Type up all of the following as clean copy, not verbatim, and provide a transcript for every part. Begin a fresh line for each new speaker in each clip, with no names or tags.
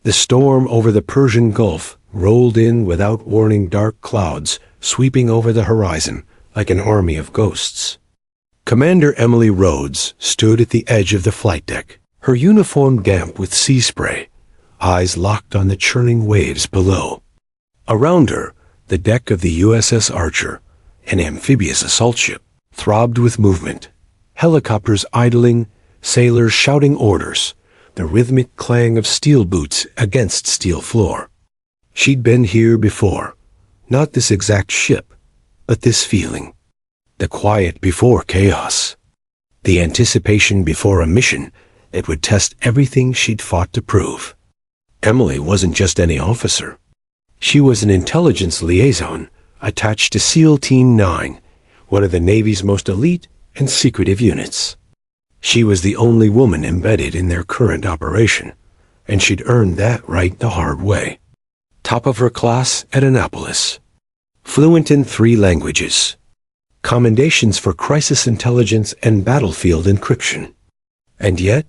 The storm over the Persian Gulf rolled in without warning, dark clouds sweeping over the horizon like an army of ghosts. Commander Emily Rhodes stood at the edge of the flight deck, her uniform damp with sea spray, eyes locked on the churning waves below. Around her, the deck of the USS Archer, an amphibious assault ship, throbbed with movement. Helicopters idling, sailors shouting orders, the rhythmic clang of steel boots against steel floor. She'd been here before. Not this exact ship, but this feeling. The quiet before chaos. The anticipation before a mission that would test everything she'd fought to prove. Emily wasn't just any officer. She was an intelligence liaison attached to SEAL Team 9, one of the Navy's most elite and secretive units. She was the only woman embedded in their current operation, and she'd earned that right the hard way. Top of her class at Annapolis. Fluent in 3 languages. Commendations for crisis intelligence and battlefield encryption. And yet,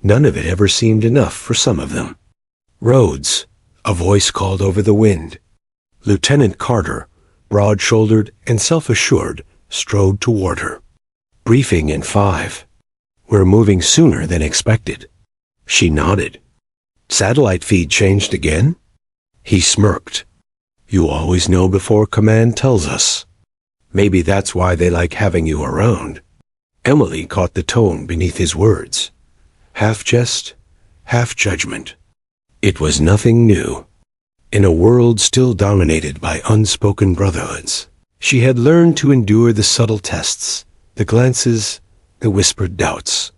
none of it ever seemed enough for some of them. Rhodes, a voice called over the wind. Lieutenant Carter, broad-shouldered and self-assured, strode toward her. Briefing in 5. We're moving sooner than expected. She nodded. Satellite feed changed again? He smirked. You always know before command tells us. Maybe that's why they like having you around. Emily caught the tone beneath his words. Half jest, half judgment. It was nothing new. In a world still dominated by unspoken brotherhoods, she had learned to endure the subtle tests, the glances, the whispered doubts.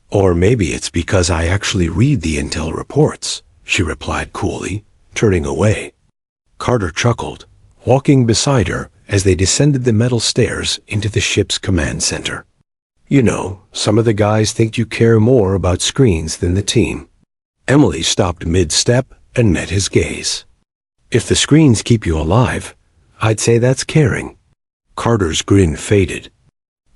Or maybe it's because I actually read the intel reports, she replied coolly, turning away. Carter chuckled, walking beside her as they descended the metal stairs into the ship's command center. You know, some of the guys think you care more about screens than the team. Emily stopped mid-step and met his gaze. If the screens keep you alive, I'd say that's caring. Carter's grin faded.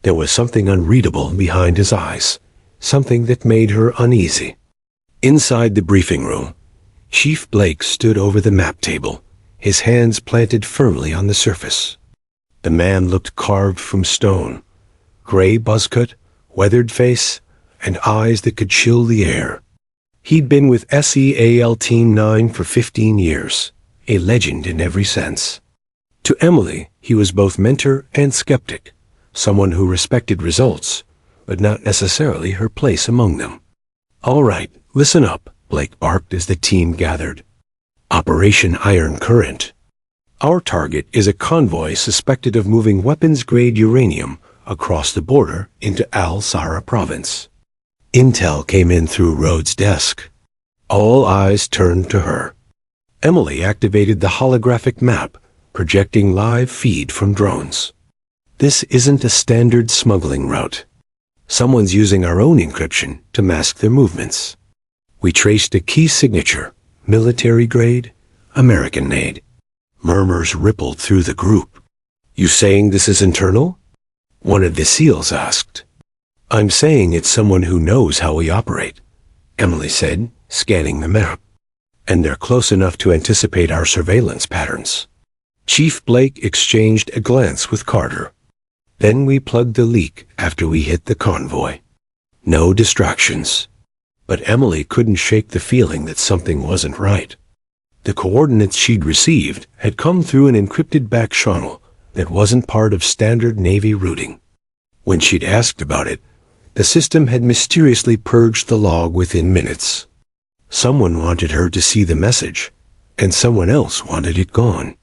There was something unreadable behind his eyes, something that made her uneasy. Inside the briefing room, Chief Blake stood over the map table, his hands planted firmly on the surface. The man looked carved from stone, gray buzzcut, weathered face, and eyes that could chill the air. He'd been with SEAL Team 9 for 15 years, a legend in every sense. To Emily, he was both mentor and skeptic, someone who respected results, but not necessarily her place among them. All right, listen up, Blake barked as the team gathered. Operation Iron Current. Our target is a convoy suspected of moving weapons-grade uranium across the border into Al-Sara province. Intel came in through Rhodes' desk. All eyes turned to her. Emily activated the holographic map, projecting live feed from drones. This isn't a standard smuggling route. Someone's using our own encryption to mask their movements. We traced a key signature, military-grade, American-made. Murmurs rippled through the group. You saying this is internal? One of the SEALs asked. I'm saying it's someone who knows how we operate, Emily said, scanning the map. And they're close enough to anticipate our surveillance patterns. Chief Blake exchanged a glance with Carter. Then we plugged the leak after we hit the convoy. No distractions. But Emily couldn't shake the feeling that something wasn't right. The coordinates she'd received had come through an encrypted back channel that wasn't part of standard Navy routing. When she'd asked about it, the system had mysteriously purged the log within minutes. Someone wanted her to see the message, and someone else wanted it gone.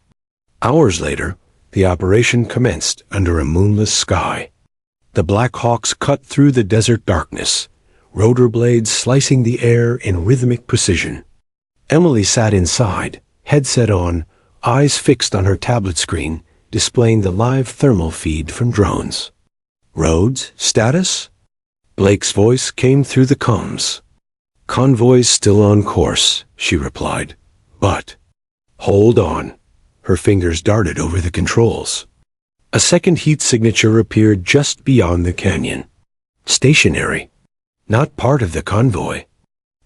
Hours later, the operation commenced under a moonless sky. The Black Hawks cut through the desert darkness, rotor blades slicing the air in rhythmic precision. Emily sat inside, headset on, eyes fixed on her tablet screen, displaying the live thermal feed from drones. Rhodes, status? Blake's voice came through the comms. Convoy's still on course, she replied. But, hold on. Her fingers darted over the controls. A second heat signature appeared just beyond the canyon. Stationary. Not part of the convoy.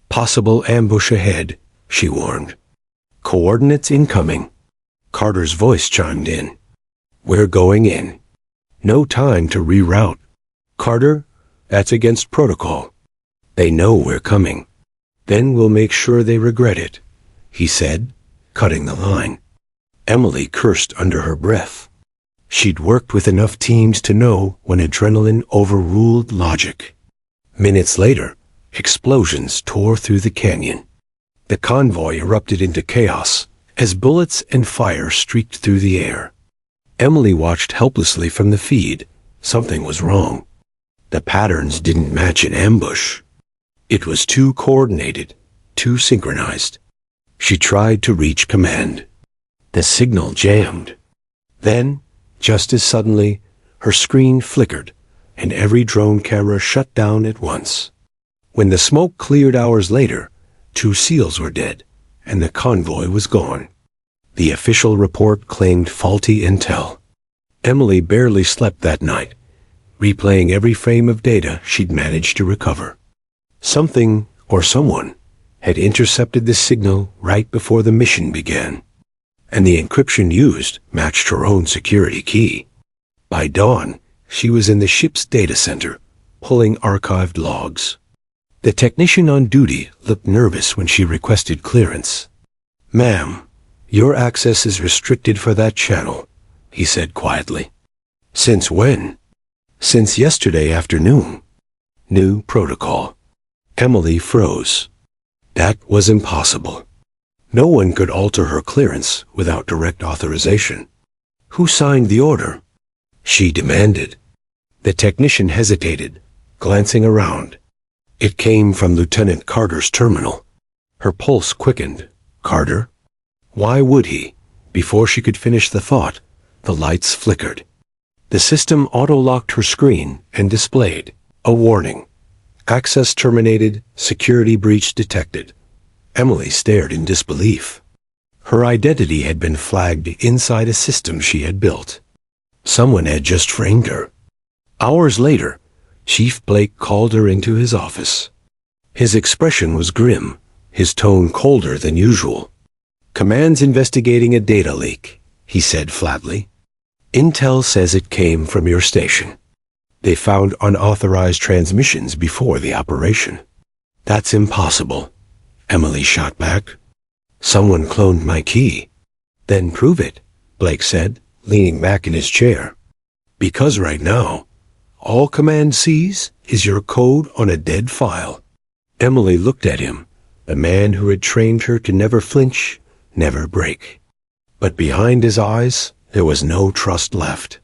Possible ambush ahead, she warned. "Coordinates incoming." Carter's voice chimed in. "We're going in. No time to reroute." "Carter, that's against protocol. They know we're coming. Then we'll make sure they regret it," he said, cutting the line. Emily cursed under her breath. She'd worked with enough teams to know when adrenaline overruled logic. Minutes later, explosions tore through the canyon. The convoy erupted into chaos as bullets and fire streaked through the air. Emily watched helplessly from the feed. Something was wrong. The patterns didn't match an ambush. It was too coordinated, too synchronized. She tried to reach command. The signal jammed. Then, just as suddenly, her screen flickered, and every drone camera shut down at once. When the smoke cleared hours later, 2 SEALs were dead, and the convoy was gone. The official report claimed faulty intel. Emily barely slept that night, replaying every frame of data she'd managed to recover. Something, or someone, had intercepted the signal right before the mission began, and the encryption used matched her own security key. By dawn, she was in the ship's data center, pulling archived logs. The technician on duty looked nervous when she requested clearance. "Ma'am, your access is restricted for that channel," he said quietly. "Since when?" "Since yesterday afternoon." New protocol. Emily froze. That was impossible. No one could alter her clearance without direct authorization. "Who signed the order?" she demanded. The technician hesitated, glancing around. It came from Lieutenant Carter's terminal. Her pulse quickened. "Carter?" Why would he? Before she could finish the thought, the lights flickered. The system auto-locked her screen and displayed a warning. "Access terminated, security breach detected." Emily stared in disbelief. Her identity had been flagged inside a system she had built. Someone had just framed her. Hours later, Chief Blake called her into his office. His expression was grim, his tone colder than usual. "Command's investigating a data leak," he said flatly. "Intel says it came from your station. They found unauthorized transmissions before the operation." "That's impossible," Emily shot back. "Someone cloned my key." "Then prove it," Blake said, leaning back in his chair. "Because right now, all Command sees is your code on a dead file." Emily looked at him, the man who had trained her to never flinch, never break. But behind his eyes, there was no trust left.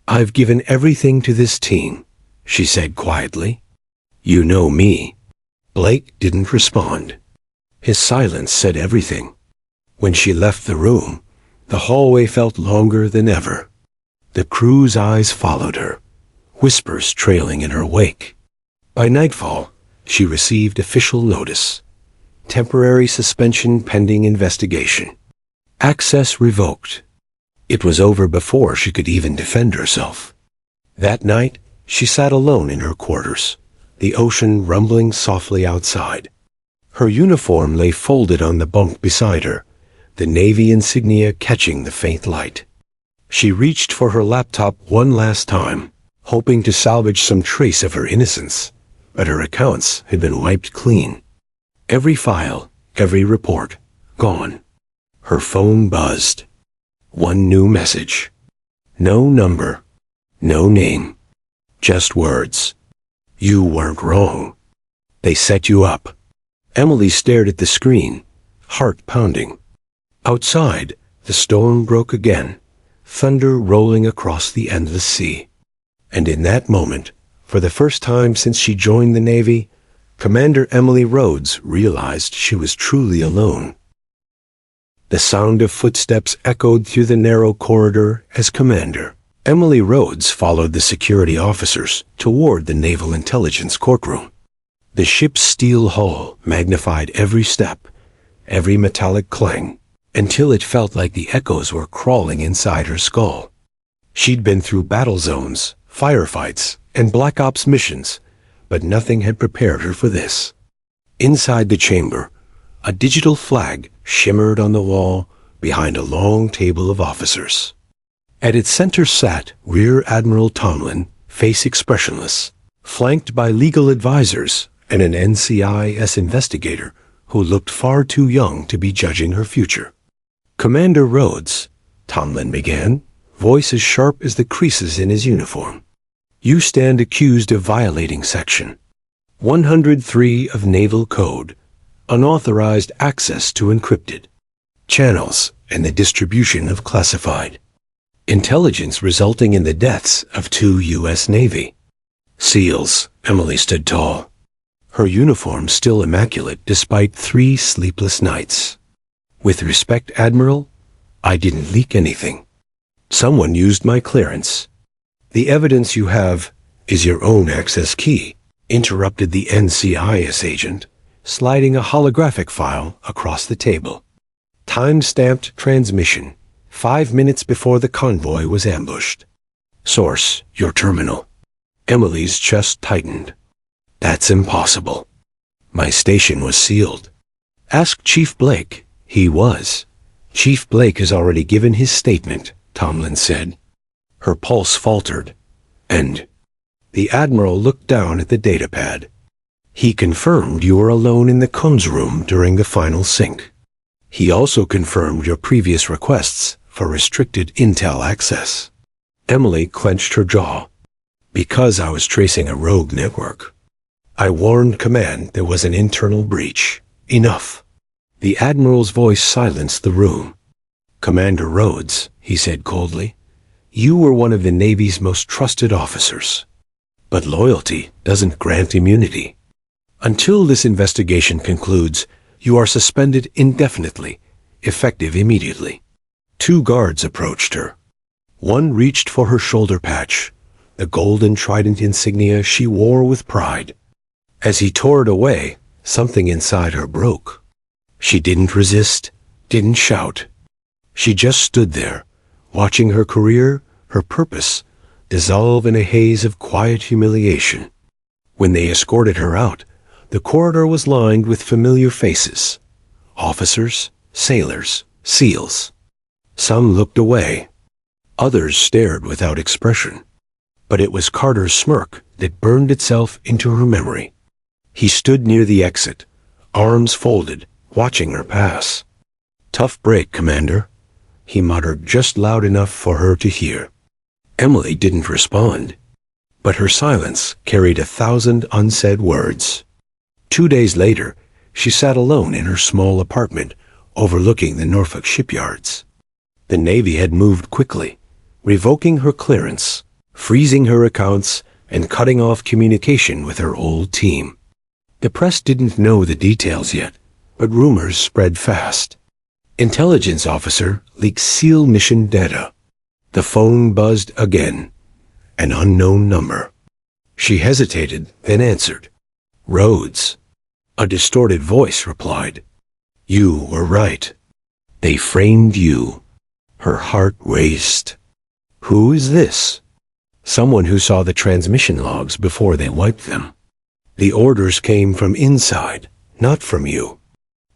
"I've given everything to this team," she said quietly. "You know me." Blake didn't respond. His silence said everything. When she left the room, the hallway felt longer than ever. The crew's eyes followed her, whispers trailing in her wake. By nightfall, she received official notice. Temporary suspension pending investigation. Access revoked. It was over before she could even defend herself. That night, she sat alone in her quarters, the ocean rumbling softly outside. Her uniform lay folded on the bunk beside her, the Navy insignia catching the faint light. She reached for her laptop one last time, hoping to salvage some trace of her innocence, but her accounts had been wiped clean. Every file, every report, gone. Her phone buzzed. One new message. No number, no name, just words. "You weren't wrong. They set you up." Emily stared at the screen, heart pounding. Outside, the storm broke again, thunder rolling across the endless sea. And in that moment, for the first time since she joined the Navy, Commander Emily Rhodes realized she was truly alone. The sound of footsteps echoed through the narrow corridor as Commander Emily Rhodes followed the security officers toward the Naval Intelligence courtroom. The ship's steel hull magnified every step, every metallic clang, until it felt like the echoes were crawling inside her skull. She'd been through battle zones, firefights, and Black Ops missions, but nothing had prepared her for this. Inside the chamber, A digital flag shimmered on the wall behind a long table of officers. At its center sat Rear Admiral Tomlin, face expressionless, flanked by legal advisors and an NCIS investigator who looked far too young to be judging her future. "Commander Rhodes," Tomlin began, voice as sharp as the creases in his uniform. "You stand accused of violating Section 103 of Naval Code, unauthorized access to encrypted channels and the distribution of classified intelligence resulting in the deaths of 2 U.S. Navy SEALs." Emily stood tall, her uniform still immaculate despite 3 sleepless nights. "With respect, Admiral, I didn't leak anything. Someone used my clearance." "The evidence you have is your own access key," interrupted the NCIS agent, sliding a holographic file across the table. "Time-stamped transmission, 5 minutes before the convoy was ambushed. Source, your terminal." Emily's chest tightened. "That's impossible. My station was sealed." "Ask Chief Blake." "He was. Chief Blake has already given his statement," Tomlin said. Her pulse faltered, and the Admiral looked down at the datapad. "He confirmed you were alone in the comms room during the final sync. He also confirmed your previous requests for restricted intel access." Emily clenched her jaw. "Because I was tracing a rogue network. I warned Command there was an internal breach. Enough." The Admiral's voice silenced the room. "Commander Rhodes," he said coldly, "you were one of the Navy's most trusted officers. But loyalty doesn't grant immunity. Until this investigation concludes, you are suspended indefinitely, effective immediately." 2 guards approached her. One reached for her shoulder patch, the golden trident insignia she wore with pride. As he tore it away, something inside her broke. She didn't resist, didn't shout. She just stood there, watching her career, her purpose, dissolve in a haze of quiet humiliation. When they escorted her out, the corridor was lined with familiar faces. Officers, sailors, SEALs. Some looked away. Others stared without expression. But it was Carter's smirk that burned itself into her memory. He stood near the exit, arms folded, watching her pass. "Tough break, Commander," he muttered just loud enough for her to hear. Emily didn't respond, but her silence carried 1,000 unsaid words. 2 days later, she sat alone in her small apartment overlooking the Norfolk shipyards. The Navy had moved quickly, revoking her clearance, freezing her accounts, and cutting off communication with her old team. The press didn't know the details yet, but rumors spread fast. Intelligence officer leaked SEAL mission data. The phone buzzed again. An unknown number. She hesitated, then answered. "Rhodes." A distorted voice replied. "You were right. They framed you." Her heart raced. "Who is this?" "Someone who saw the transmission logs before they wiped them. The orders came from inside, not from you.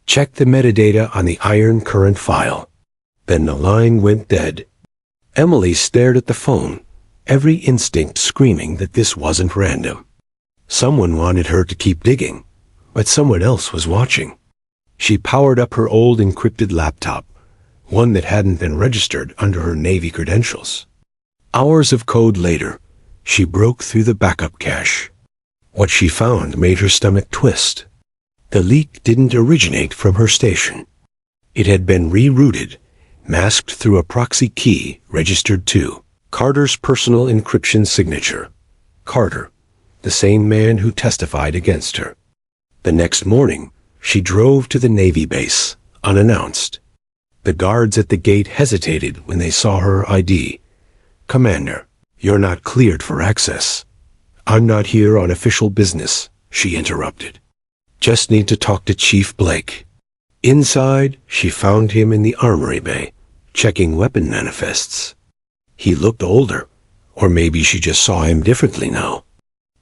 Check the metadata on the iron current file." Then the line went dead. Emily stared at the phone, every instinct screaming that this wasn't random. Someone wanted her to keep digging, but someone else was watching. She powered up her old encrypted laptop, one that hadn't been registered under her Navy credentials. Hours of code later, she broke through the backup cache. What she found made her stomach twist. The leak didn't originate from her station. It had been rerouted, masked through a proxy key registered to Carter's personal encryption signature. Carter, the same man who testified against her. The next morning, she drove to the Navy base, unannounced. The guards at the gate hesitated when they saw her ID. "Commander, you're not cleared for access." "I'm not here on official business," she interrupted. "Just need to talk to Chief Blake." Inside, she found him in the armory bay, checking weapon manifests. He looked older, or maybe she just saw him differently now.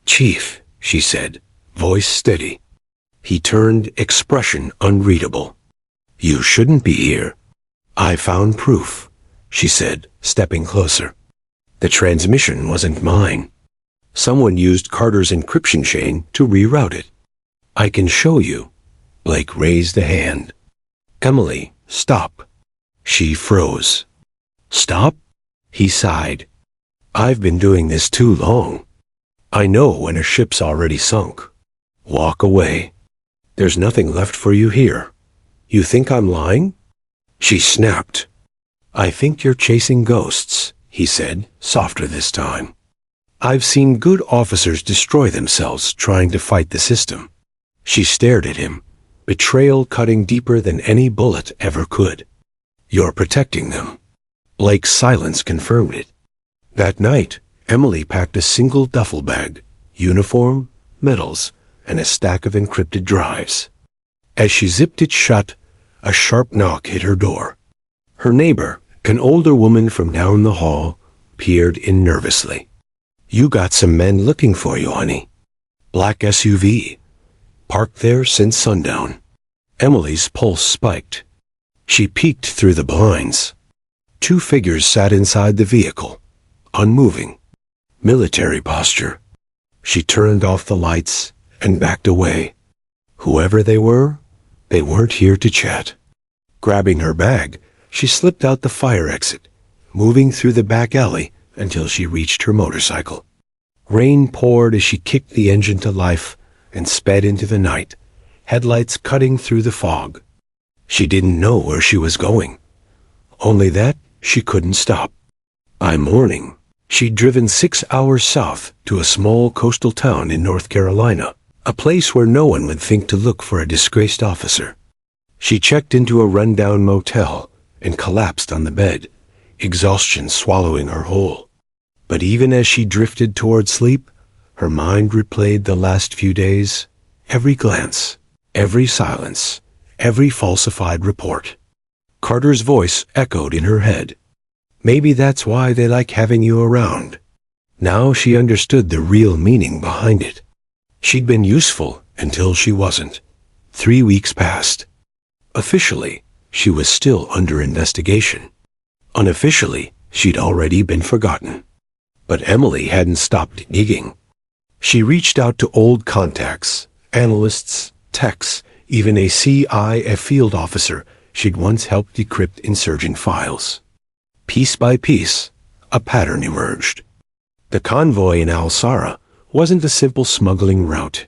"Chief," she said, voice steady. He turned, expression unreadable. "You shouldn't be here." "I found proof," she said, stepping closer. "The transmission wasn't mine. Someone used Carter's encryption chain to reroute it. I can show you." Blake raised a hand. "Emily, stop." She froze. "Stop?" He sighed. "I've been doing this too long. I know when a ship's already sunk. Walk away. There's nothing left for you here. You think I'm lying?" She snapped. "I think you're chasing ghosts," he said, softer this time. "I've seen good officers destroy themselves trying to fight the system." She stared at him, betrayal cutting deeper than any bullet ever could. "You're protecting them." Blake's silence confirmed it. That night, Emily packed a single duffel bag, uniform, medals, and a stack of encrypted drives. As she zipped it shut, a sharp knock hit her door. Her neighbor, an older woman from down the hall, peered in nervously. "You got some men looking for you, honey. Black SUV. Parked there since sundown." Emily's pulse spiked. She peeked through the blinds. 2 figures sat inside the vehicle, unmoving, military posture. She turned off the lights and backed away. Whoever they weren't here to chat. Grabbing her bag, she slipped out the fire exit, moving through the back alley until she reached her motorcycle. Rain poured as she kicked the engine to life and sped into the night, headlights cutting through the fog. She didn't know where she was going. Only that she couldn't stop. By morning, she'd driven 6 hours south to a small coastal town in North Carolina, a place where no one would think to look for a disgraced officer. She checked into a rundown motel and collapsed on the bed, exhaustion swallowing her whole. But even as she drifted toward sleep, her mind replayed the last few days, every glance, every silence, every falsified report. Carter's voice echoed in her head. "Maybe that's why they like having you around." Now she understood the real meaning behind it. She'd been useful until she wasn't. 3 weeks passed. Officially, she was still under investigation. Unofficially, she'd already been forgotten. But Emily hadn't stopped digging. She reached out to old contacts, analysts, techs, even a CIA field officer she'd once helped decrypt insurgent files. Piece by piece, a pattern emerged. The convoy in Al-Sara wasn't a simple smuggling route.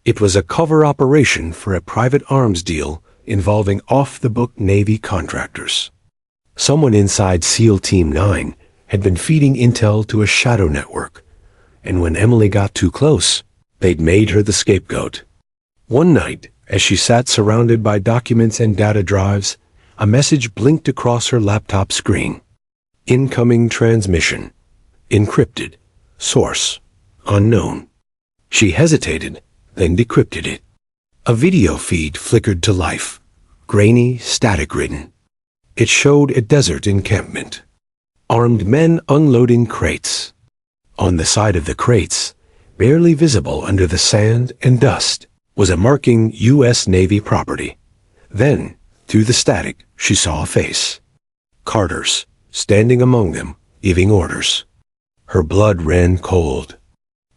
It was a cover operation for a private arms deal involving off-the-book Navy contractors. Someone inside SEAL Team 9 had been feeding intel to a shadow network, and when Emily got too close, they'd made her the scapegoat. One night, as she sat surrounded by documents and data drives, a message blinked across her laptop screen. Incoming transmission. Encrypted. Source. Unknown. She hesitated, then decrypted it. A video feed flickered to life, grainy, static-ridden. It showed a desert encampment. Armed men unloading crates. On the side of the crates, barely visible under the sand and dust, was a marking U.S. Navy property. Then, through the static, she saw a face. Carter's, standing among them, giving orders. Her blood ran cold.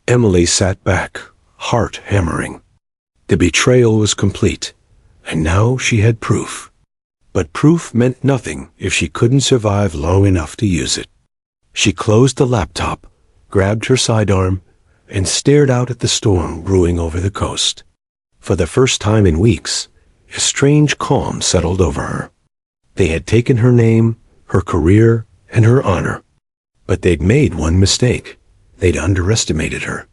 Emily sat back, heart hammering. The betrayal was complete, and now she had proof. But proof meant nothing if she couldn't survive long enough to use it. She closed the laptop, grabbed her sidearm, and stared out at the storm brewing over the coast. For the first time in weeks, a strange calm settled over her. They had taken her name, her career, and her honor. But they'd made one mistake. They'd underestimated her.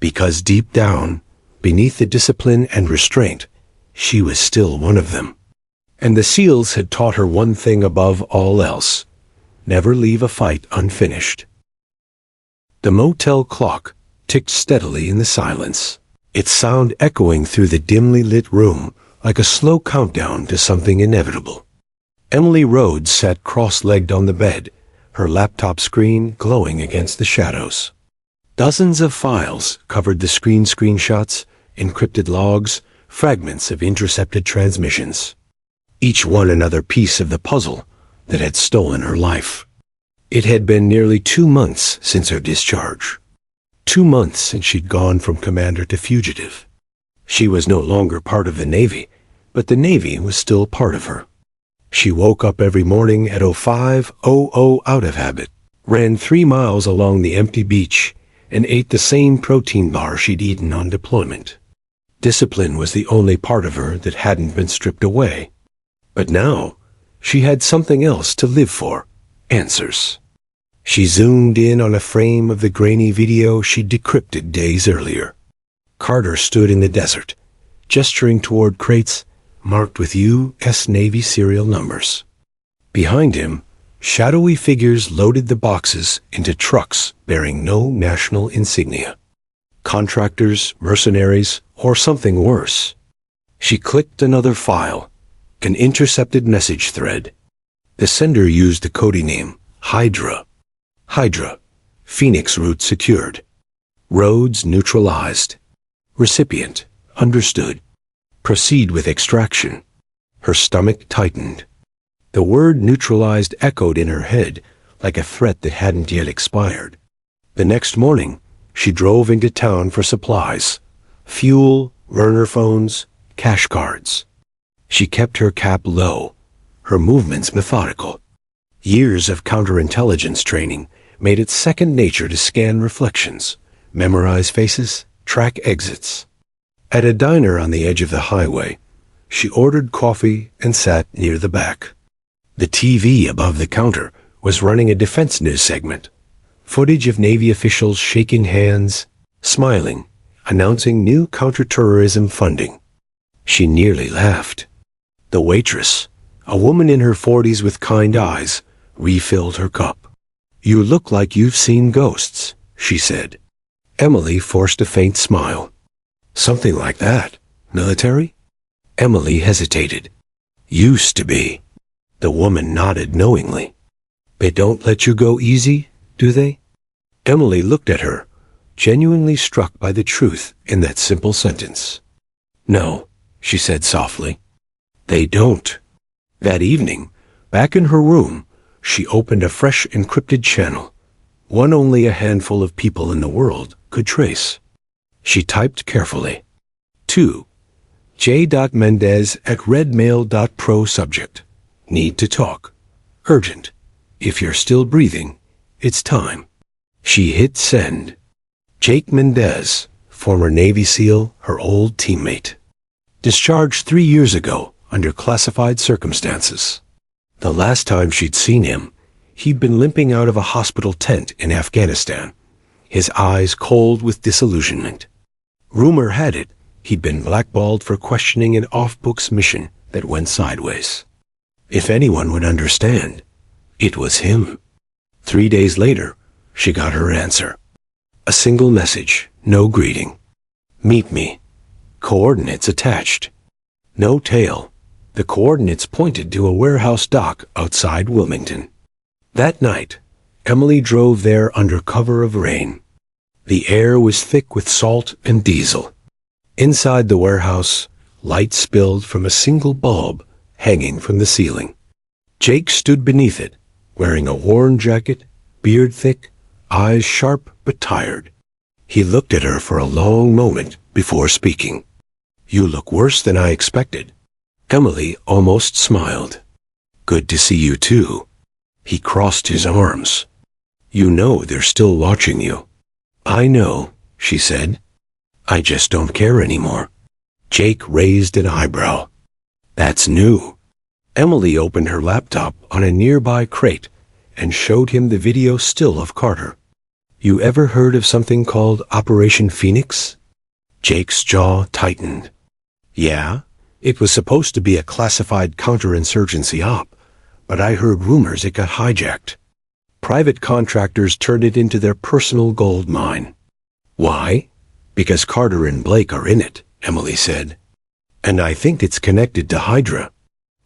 Because deep down, beneath the discipline and restraint, she was still one of them. And the SEALs had taught her one thing above all else: never leave a fight unfinished. The motel clock ticked steadily in the silence, its sound echoing through the dimly lit room like a slow countdown to something inevitable. Emily Rhodes sat cross-legged on the bed, her laptop screen glowing against the shadows. Dozens of files covered the screenshots, encrypted logs, fragments of intercepted transmissions. Each one another piece of the puzzle that had stolen her life. It had been nearly 2 months since her discharge. 2 months since she'd gone from commander to fugitive. She was no longer part of the Navy, but the Navy was still part of her. She woke up every morning at 05:00 out of habit, ran 3 miles along the empty beach, and ate the same protein bar she'd eaten on deployment. Discipline was the only part of her that hadn't been stripped away. But now, she had something else to live for, answers. She zoomed in on a frame of the grainy video she'd decrypted days earlier. Carter stood in the desert, gesturing toward crates marked with U.S. Navy serial numbers. Behind him, shadowy figures loaded the boxes into trucks bearing no national insignia. Contractors, mercenaries, or something worse. She clicked another file, an intercepted message thread. The sender used the coding name Hydra. Hydra, Phoenix route secured. Roads neutralized. Recipient, understood. Proceed with extraction. Her stomach tightened. The word neutralized echoed in her head like a threat that hadn't yet expired. The next morning, she drove into town for supplies. Fuel, burner phones, cash cards. She kept her cap low, her movements methodical. Years of counterintelligence training made it second nature to scan reflections, memorize faces, track exits. At a diner on the edge of the highway, she ordered coffee and sat near the back. The TV above the counter was running a defense news segment. Footage of Navy officials shaking hands, smiling, announcing new counterterrorism funding. She nearly laughed. The waitress, a woman in her 40s with kind eyes, refilled her cup. "You look like you've seen ghosts," she said. Emily forced a faint smile. "Something like that. Military?" Emily hesitated. "Used to be." The woman nodded knowingly. "They don't let you go easy, do they?" Emily looked at her, genuinely struck by the truth in that simple sentence. "No," she said softly. "They don't." That evening, back in her room, she opened a fresh encrypted channel, one only a handful of people in the world could trace. She typed carefully. To J. Mendez at redmail.pro subject. Need to talk. Urgent. If you're still breathing, it's time. She hit send. Jake Mendez, former Navy SEAL, her old teammate. Discharged 3 years ago under classified circumstances. The last time she'd seen him, he'd been limping out of a hospital tent in Afghanistan, his eyes cold with disillusionment. Rumor had it he'd been blackballed for questioning an off-books mission that went sideways. If anyone would understand, it was him. 3 days later, she got her answer. A single message, no greeting. Meet me. Coordinates attached. No tail. The coordinates pointed to a warehouse dock outside Wilmington. That night, Emily drove there under cover of rain. The air was thick with salt and diesel. Inside the warehouse, light spilled from a single bulb hanging from the ceiling. Jake stood beneath it, wearing a worn jacket, beard thick, eyes sharp but tired. He looked at her for a long moment before speaking. "You look worse than I expected." Emily almost smiled. "Good to see you too." He crossed his arms. "You know they're still watching you." "I know," she said. "I just don't care anymore." Jake raised an eyebrow. "That's new." Emily opened her laptop on a nearby crate and showed him the video still of Carter. "You ever heard of something called Operation Phoenix?" Jake's jaw tightened. "Yeah, it was supposed to be a classified counterinsurgency op, but I heard rumors it got hijacked. Private contractors turned it into their personal gold mine." "Why?" "Because Carter and Blake are in it," Emily said. "And I think it's connected to Hydra."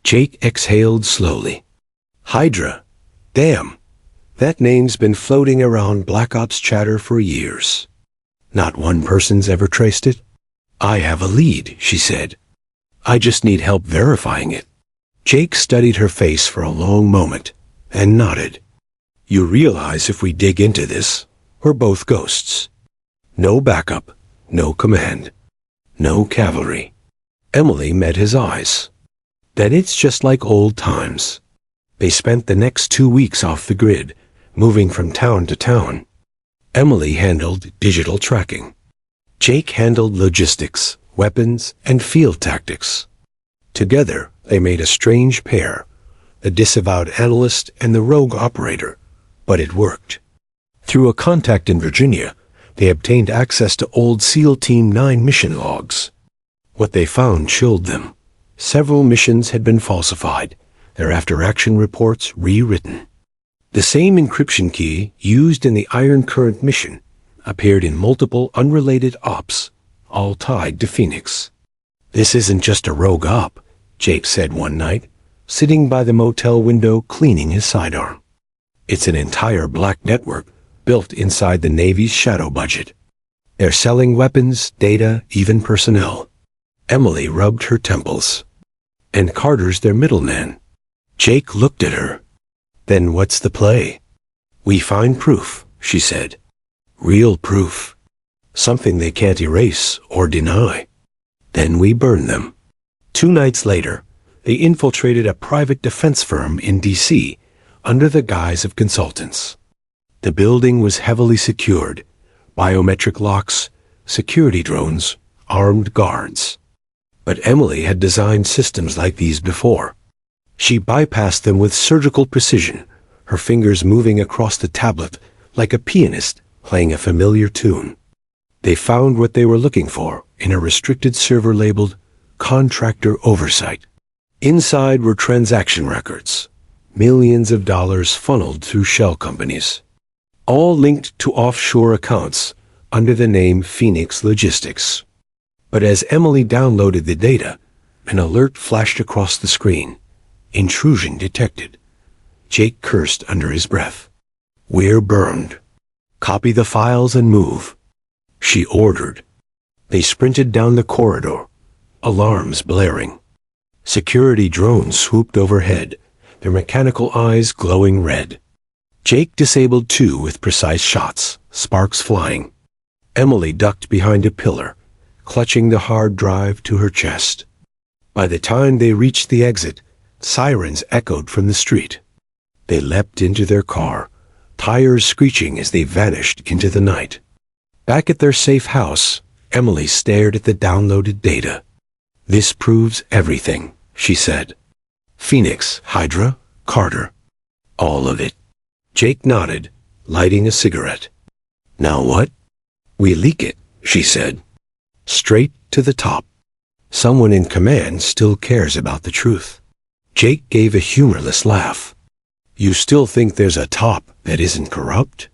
Jake exhaled slowly. "Hydra? Damn. That name's been floating around Black Ops chatter for years. Not one person's ever traced it?" I have a lead, she said. I just need help verifying it. Jake studied her face for a long moment and nodded. You realize if we dig into this, we're both ghosts. No backup, no command, no cavalry. Emily met his eyes. Then it's just like old times. They spent the next 2 weeks off the grid, moving from town to town. Emily handled digital tracking. Jake handled logistics, weapons, and field tactics. Together, they made a strange pair, the disavowed analyst and the rogue operator, but it worked. Through a contact in Virginia, they obtained access to old SEAL Team 9 mission logs. What they found chilled them. Several missions had been falsified, their after-action reports rewritten. The same encryption key used in the Iron Current mission appeared in multiple unrelated ops, all tied to Phoenix. This isn't just a rogue op, Jake said one night, sitting by the motel window cleaning his sidearm. It's an entire black network built inside the Navy's shadow budget. They're selling weapons, data, even personnel. Emily rubbed her temples. And Carter's their middleman. Jake looked at her. Then what's the play? We find proof, she said. Real proof. Something they can't erase or deny. Then we burn them. 2 nights later, they infiltrated a private defense firm in D.C. under the guise of consultants. The building was heavily secured, biometric locks, security drones, armed guards. But Emily had designed systems like these before. She bypassed them with surgical precision, her fingers moving across the tablet like a pianist playing a familiar tune. They found what they were looking for in a restricted server labeled Contractor Oversight. Inside were transaction records, millions of dollars funneled through shell companies, all linked to offshore accounts under the name Phoenix Logistics. But as Emily downloaded the data, an alert flashed across the screen. Intrusion detected. Jake cursed under his breath. We're burned. Copy the files and move. She ordered. They sprinted down the corridor, alarms blaring. Security drones swooped overhead, their mechanical eyes glowing red. Jake disabled 2 with precise shots, sparks flying. Emily ducked behind a pillar, clutching the hard drive to her chest. By the time they reached the exit, sirens echoed from the street. They leapt into their car, tires screeching as they vanished into the night. Back at their safe house, Emily stared at the downloaded data. This proves everything, she said. Phoenix, Hydra, Carter. All of it. Jake nodded, lighting a cigarette. Now what? We leak it, she said. Straight to the top. Someone in command still cares about the truth. Jake gave a humorless laugh. You still think there's a top that isn't corrupt?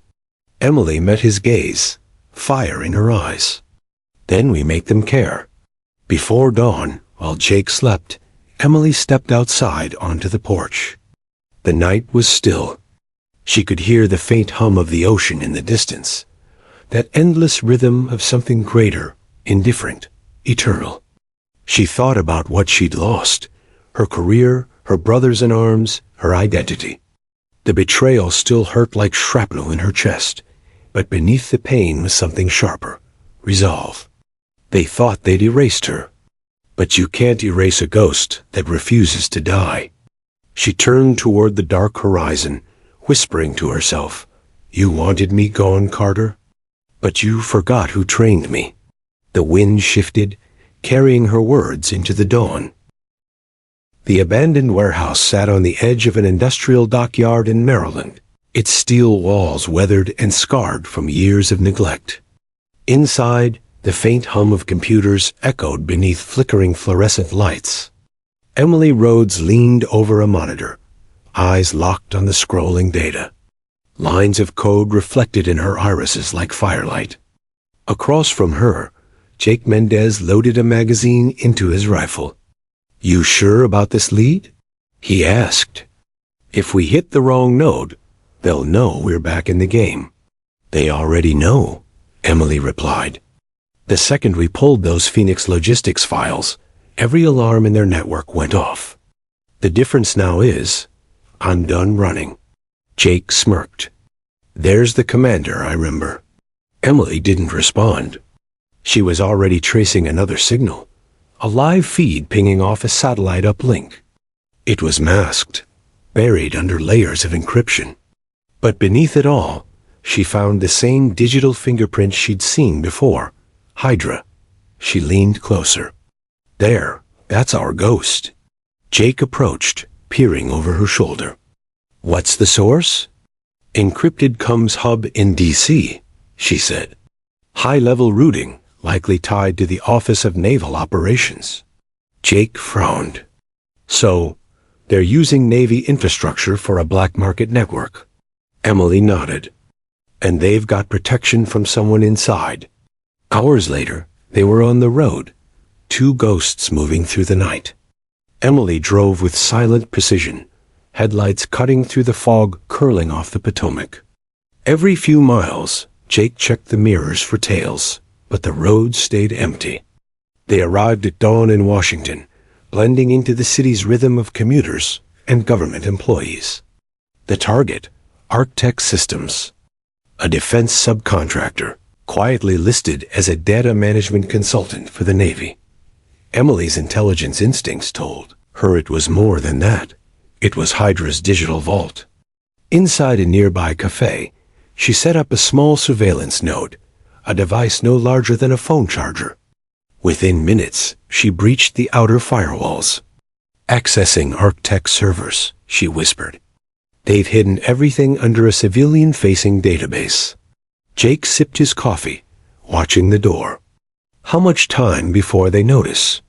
Emily met his gaze, fire in her eyes. Then we make them care. Before dawn, while Jake slept, Emily stepped outside onto the porch. The night was still. She could hear the faint hum of the ocean in the distance, that endless rhythm of something greater, indifferent, eternal. She thought about what she'd lost, her career, her brothers in arms, her identity. The betrayal still hurt like shrapnel in her chest, but beneath the pain was something sharper, resolve. They thought they'd erased her. But you can't erase a ghost that refuses to die. She turned toward the dark horizon, whispering to herself, You wanted me gone, Carter? But you forgot who trained me. The wind shifted, carrying her words into the dawn. The abandoned warehouse sat on the edge of an industrial dockyard in Maryland, its steel walls weathered and scarred from years of neglect. Inside, the faint hum of computers echoed beneath flickering fluorescent lights. Emily Rhodes leaned over a monitor, eyes locked on the scrolling data. Lines of code reflected in her irises like firelight. Across from her, Jake Mendez loaded a magazine into his rifle. You sure about this lead? He asked. If we hit the wrong node, they'll know we're back in the game. They already know, Emily replied. The second we pulled those Phoenix logistics files, every alarm in their network went off. The difference now is, I'm done running. Jake smirked. There's the commander, I remember. Emily didn't respond. She was already tracing another signal, a live feed pinging off a satellite uplink. It was masked, buried under layers of encryption. But beneath it all, she found the same digital fingerprint she'd seen before. Hydra. She leaned closer. There, that's our ghost. Jake approached, peering over her shoulder. What's the source? Encrypted comms hub in DC, she said. High-level routing, likely tied to the Office of Naval Operations. Jake frowned. So, they're using Navy infrastructure for a black market network. Emily nodded. And they've got protection from someone inside. Hours later, they were on the road, two ghosts moving through the night. Emily drove with silent precision, headlights cutting through the fog curling off the Potomac. Every few miles, Jake checked the mirrors for tails, but the road stayed empty. They arrived at dawn in Washington, blending into the city's rhythm of commuters and government employees. The target, Arctech Systems, a defense subcontractor, quietly listed as a data management consultant for the Navy. Emily's intelligence instincts told her it was more than that. It was Hydra's digital vault. Inside a nearby cafe, she set up a small surveillance node, a device no larger than a phone charger. Within minutes, she breached the outer firewalls. Accessing Arctech servers, she whispered. They've hidden everything under a civilian-facing database. Jake sipped his coffee, watching the door. How much time before they notice?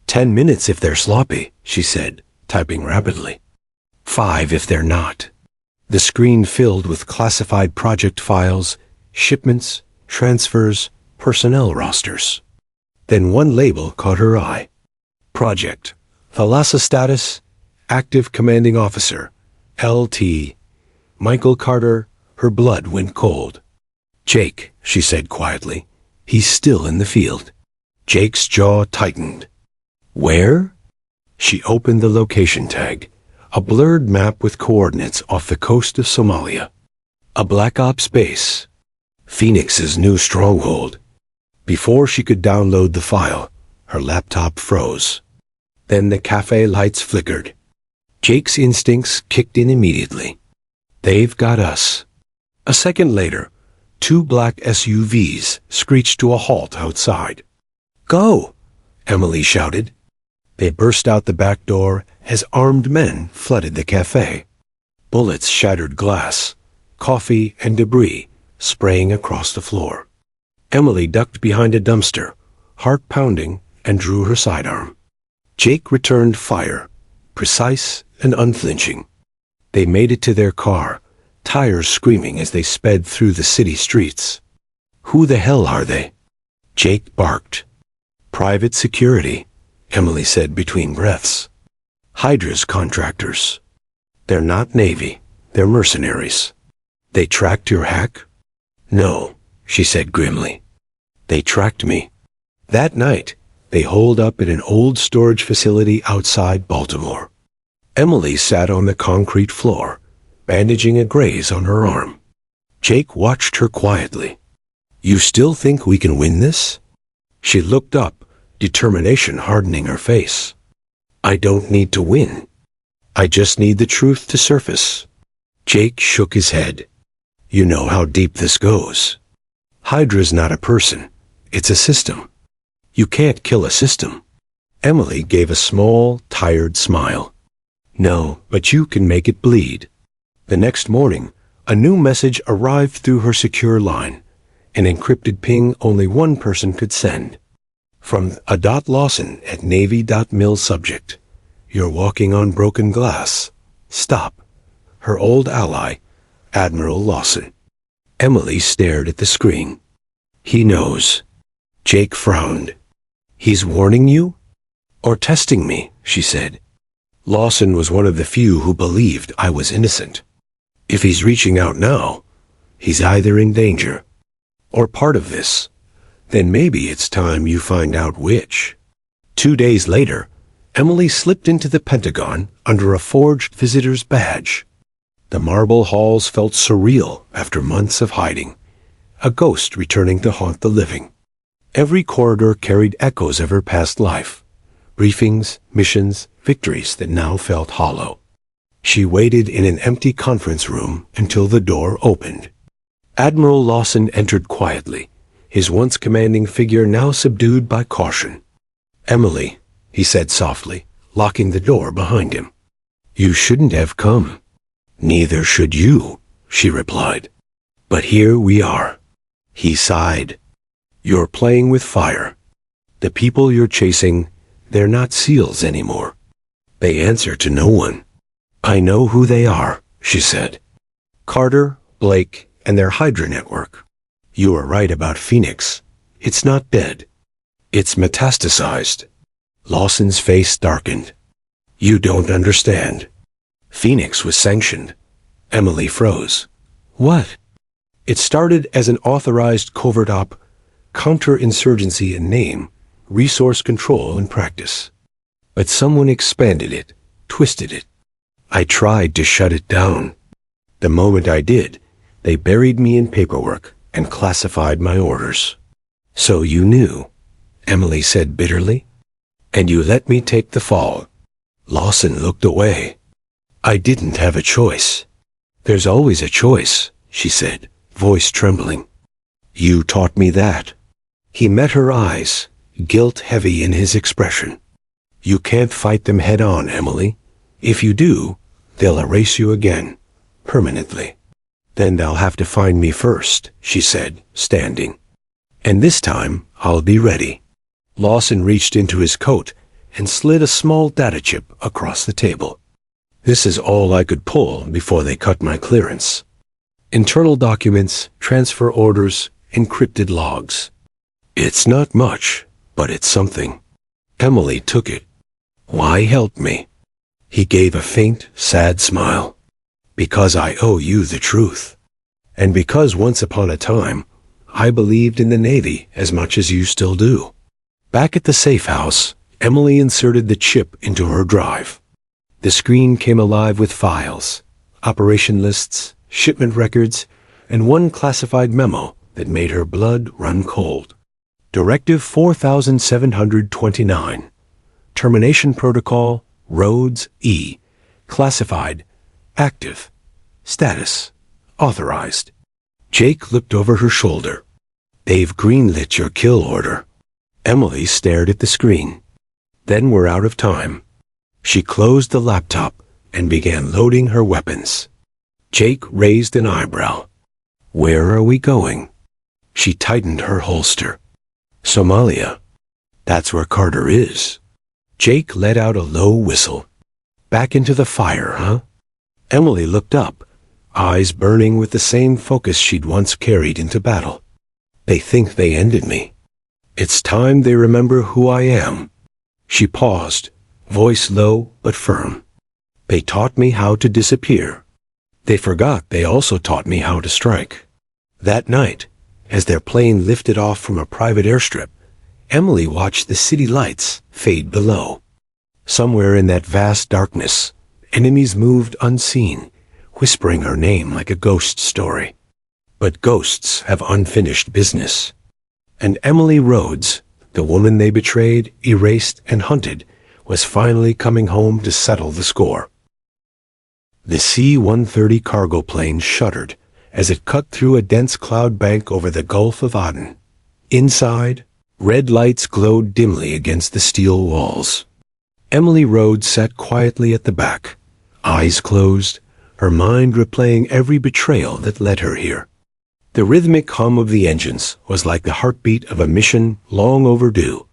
10 minutes if they're sloppy, she said, typing rapidly. 5 if they're not. The screen filled with classified project files, shipments, transfers, personnel rosters. Then one label caught her eye. Project. Thalassa status, active commanding officer, LT. Michael Carter. Her blood went cold. Jake, she said quietly. He's still in the field. Jake's jaw tightened. Where? She opened the location tag, a blurred map with coordinates off the coast of Somalia. A Black Ops base. Phoenix's new stronghold. Before she could download the file, her laptop froze. Then the cafe lights flickered. Jake's instincts kicked in immediately. They've got us. A second later, 2 black SUVs screeched to a halt outside. Go! Emily shouted. They burst out the back door as armed men flooded the cafe. Bullets shattered glass, coffee and debris spraying across the floor. Emily ducked behind a dumpster, heart pounding, and drew her sidearm. Jake returned fire, precise and unflinching. They made it to their car, tires screaming as they sped through the city streets. Who the hell are they? Jake barked. Private security, Emily said between breaths. Hydra's contractors. They're not Navy, they're mercenaries. They tracked your hack? No, she said grimly. They tracked me. That night, they holed up at an old storage facility outside Baltimore. Emily sat on the concrete floor, bandaging a graze on her arm. Jake watched her quietly. You still think we can win this? She looked up, determination hardening her face. I don't need to win. I just need the truth to surface. Jake shook his head. You know how deep this goes. Hydra's not a person. It's a system. You can't kill a system. Emily gave a small, tired smile. No, but you can make it bleed. The next morning, a new message arrived through her secure line, an encrypted ping only one person could send. From a Lawson at Navy.mil subject. You're walking on broken glass. Stop. Her old ally, Admiral Lawson. Emily stared at the screen. He knows. Jake frowned. He's warning you? Or testing me, she said. Lawson was one of the few who believed I was innocent. If he's reaching out now, he's either in danger or part of this Then maybe it's time you find out which. 2 days later, Emily slipped into the Pentagon under a forged visitor's badge. The marble halls felt surreal after months of hiding, a ghost returning to haunt the living. Every corridor carried echoes of her past life, briefings, missions, victories that now felt hollow. She waited in an empty conference room until the door opened. Admiral Lawson entered quietly, his once commanding figure now subdued by caution. "Emily," he said softly, locking the door behind him. "You shouldn't have come." "Neither should you," she replied. "But here we are." He sighed. "You're playing with fire. The people you're chasing, they're not SEALs anymore. They answer to no one." "I know who they are," she said. "Carter, Blake, and their Hydra network. You were right about Phoenix. It's not dead. It's metastasized." Lawson's face darkened. "You don't understand. Phoenix was sanctioned." Emily froze. "What?" "It started as an authorized covert op, counterinsurgency in name, resource control in practice. But someone expanded it, twisted it. I tried to shut it down. The moment I did, they buried me in paperwork and classified my orders." "So you knew," Emily said bitterly. "And you let me take the fall." Lawson looked away. "I didn't have a choice." "There's always a choice," she said, voice trembling. "You taught me that." He met her eyes, guilt heavy in his expression. "You can't fight them head on, Emily. If you do, they'll erase you again, permanently." "Then they'll have to find me first," she said, standing. "And this time, I'll be ready." Lawson reached into his coat and slid a small data chip across the table. "This is all I could pull before they cut my clearance. Internal documents, transfer orders, encrypted logs. It's not much, but it's something." Emily took it. "Why help me?" He gave a faint, sad smile. "Because I owe you the truth. And because once upon a time, I believed in the Navy as much as you still do." Back at the safe house, Emily inserted the chip into her drive. The screen came alive with files, operation lists, shipment records, and one classified memo that made her blood run cold. Directive 4729. Termination Protocol, Rhodes E. Classified. Active. Status. Authorized. Jake looked over her shoulder. "They've greenlit your kill order." Emily stared at the screen. "Then we're out of time." She closed the laptop and began loading her weapons. Jake raised an eyebrow. "Where are we going?" She tightened her holster. "Somalia. That's where Carter is." Jake let out a low whistle. "Back into the fire, huh?" Emily looked up, eyes burning with the same focus she'd once carried into battle. "They think they ended me. It's time they remember who I am." She paused, voice low but firm. "They taught me how to disappear. They forgot they also taught me how to strike." That night, as their plane lifted off from a private airstrip, Emily watched the city lights fade below. Somewhere in that vast darkness, enemies moved unseen, whispering her name like a ghost story. But ghosts have unfinished business. And Emily Rhodes, the woman they betrayed, erased, and hunted, was finally coming home to settle the score. The C-130 cargo plane shuddered as it cut through a dense cloud bank over the Gulf of Aden. Inside, red lights glowed dimly against the steel walls. Emily Rhodes sat quietly at the back, eyes closed, her mind replaying every betrayal that led her here. The rhythmic hum of the engines was like the heartbeat of a mission long overdue.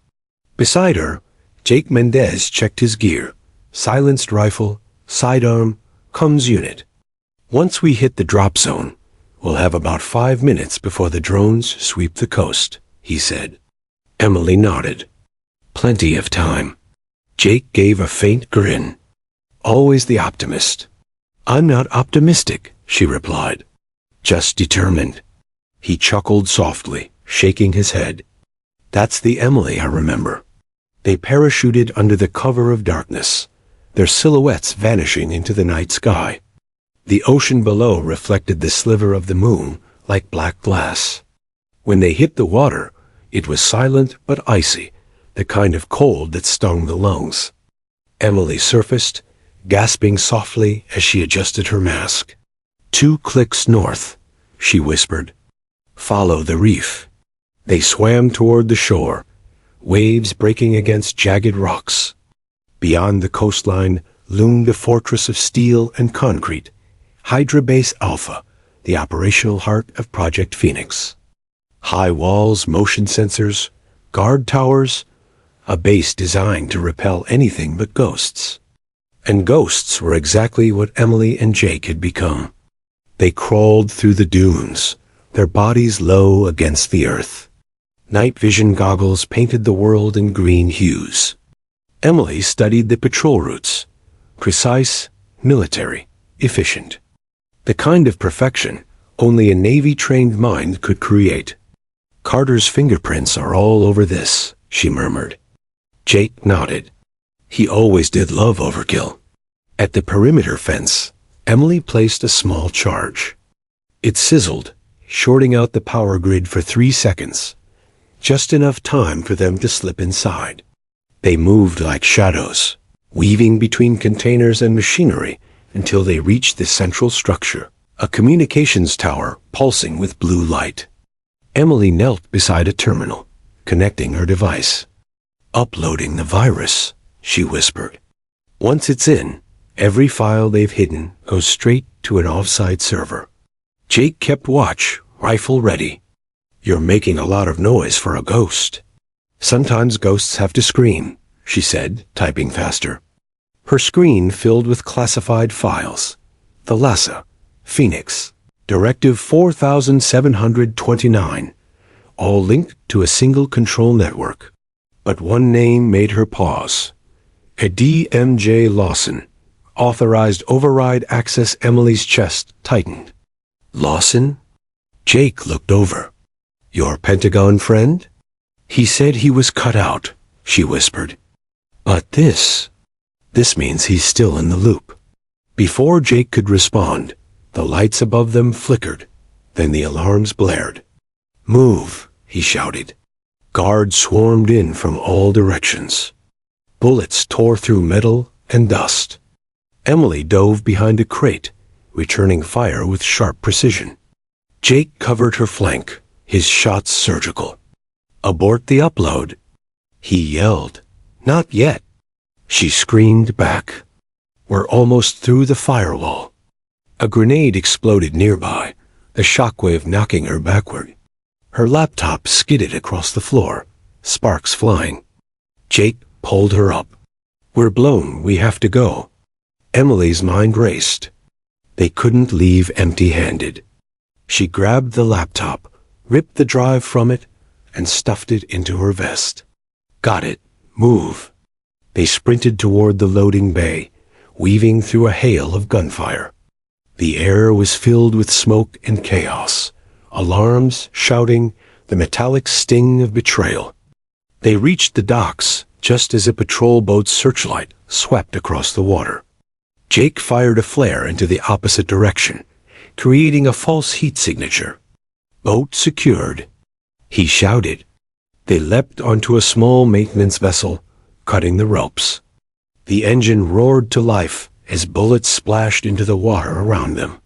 Beside her, Jake Mendez checked his gear, silenced rifle, sidearm, comms unit. "Once we hit the drop zone, we'll have about 5 minutes before the drones sweep the coast," he said. Emily nodded. "Plenty of time." Jake gave a faint grin. "Always the optimist." "I'm not optimistic," she replied. "Just determined." He chuckled softly, shaking his head. That's the Emily I remember. They parachuted under the cover of darkness, their silhouettes vanishing into the night sky. The ocean below reflected the sliver of the moon like black glass. When they hit the water, it was silent but icy, the kind of cold that stung the lungs. Emily surfaced, gasping softly as she adjusted her mask. 2 clicks north, she whispered. Follow the reef. They swam toward the shore, waves breaking against jagged rocks. Beyond the coastline loomed a fortress of steel and concrete, Hydra Base Alpha, the operational heart of Project Phoenix. High walls, motion sensors, guard towers, a base designed to repel anything but ghosts. And ghosts were exactly what Emily and Jake had become. They crawled through the dunes, their bodies low against the earth. Night vision goggles painted the world in green hues. Emily studied the patrol routes. Precise, military, efficient. The kind of perfection only a Navy-trained mind could create. Carter's fingerprints are all over this, she murmured. Jake nodded. He always did love overkill. At the perimeter fence, Emily placed a small charge. It sizzled, shorting out the power grid for 3 seconds. Just enough time for them to slip inside. They moved like shadows, weaving between containers and machinery until they reached the central structure, a communications tower pulsing with blue light. Emily knelt beside a terminal, connecting her device. Uploading the virus, she whispered. Once it's in, every file they've hidden goes straight to an off-site server. Jake kept watch, rifle ready. You're making a lot of noise for a ghost. Sometimes ghosts have to scream, she said, typing faster. Her screen filled with classified files. The LASA, Phoenix, Directive 4729, all linked to a single control network. But one name made her pause. A DMJ Lawson, authorized override access. Emily's chest tightened. Lawson? Jake looked over. Your Pentagon friend? He said he was cut out, she whispered. But this means he's still in the loop. Before Jake could respond, the lights above them flickered. Then the alarms blared. Move, he shouted. Guards swarmed in from all directions. Bullets tore through metal and dust. Emily dove behind a crate, returning fire with sharp precision. Jake covered her flank, his shots surgical. Abort the upload. He yelled. Not yet. She screamed back. We're almost through the firewall. A grenade exploded nearby, the shockwave knocking her backward. Her laptop skidded across the floor, sparks flying. Jake pulled her up. We're blown, we have to go. Emily's mind raced. They couldn't leave empty-handed. She grabbed the laptop, ripped the drive from it, and stuffed it into her vest. Got it. Move. They sprinted toward the loading bay, weaving through a hail of gunfire. The air was filled with smoke and chaos. Alarms, shouting, the metallic sting of betrayal. They reached the docks just as a patrol boat's searchlight swept across the water. Jake fired a flare into the opposite direction, creating a false heat signature. Boat secured. He shouted. They leapt onto a small maintenance vessel, cutting the ropes. The engine roared to life as bullets splashed into the water around them.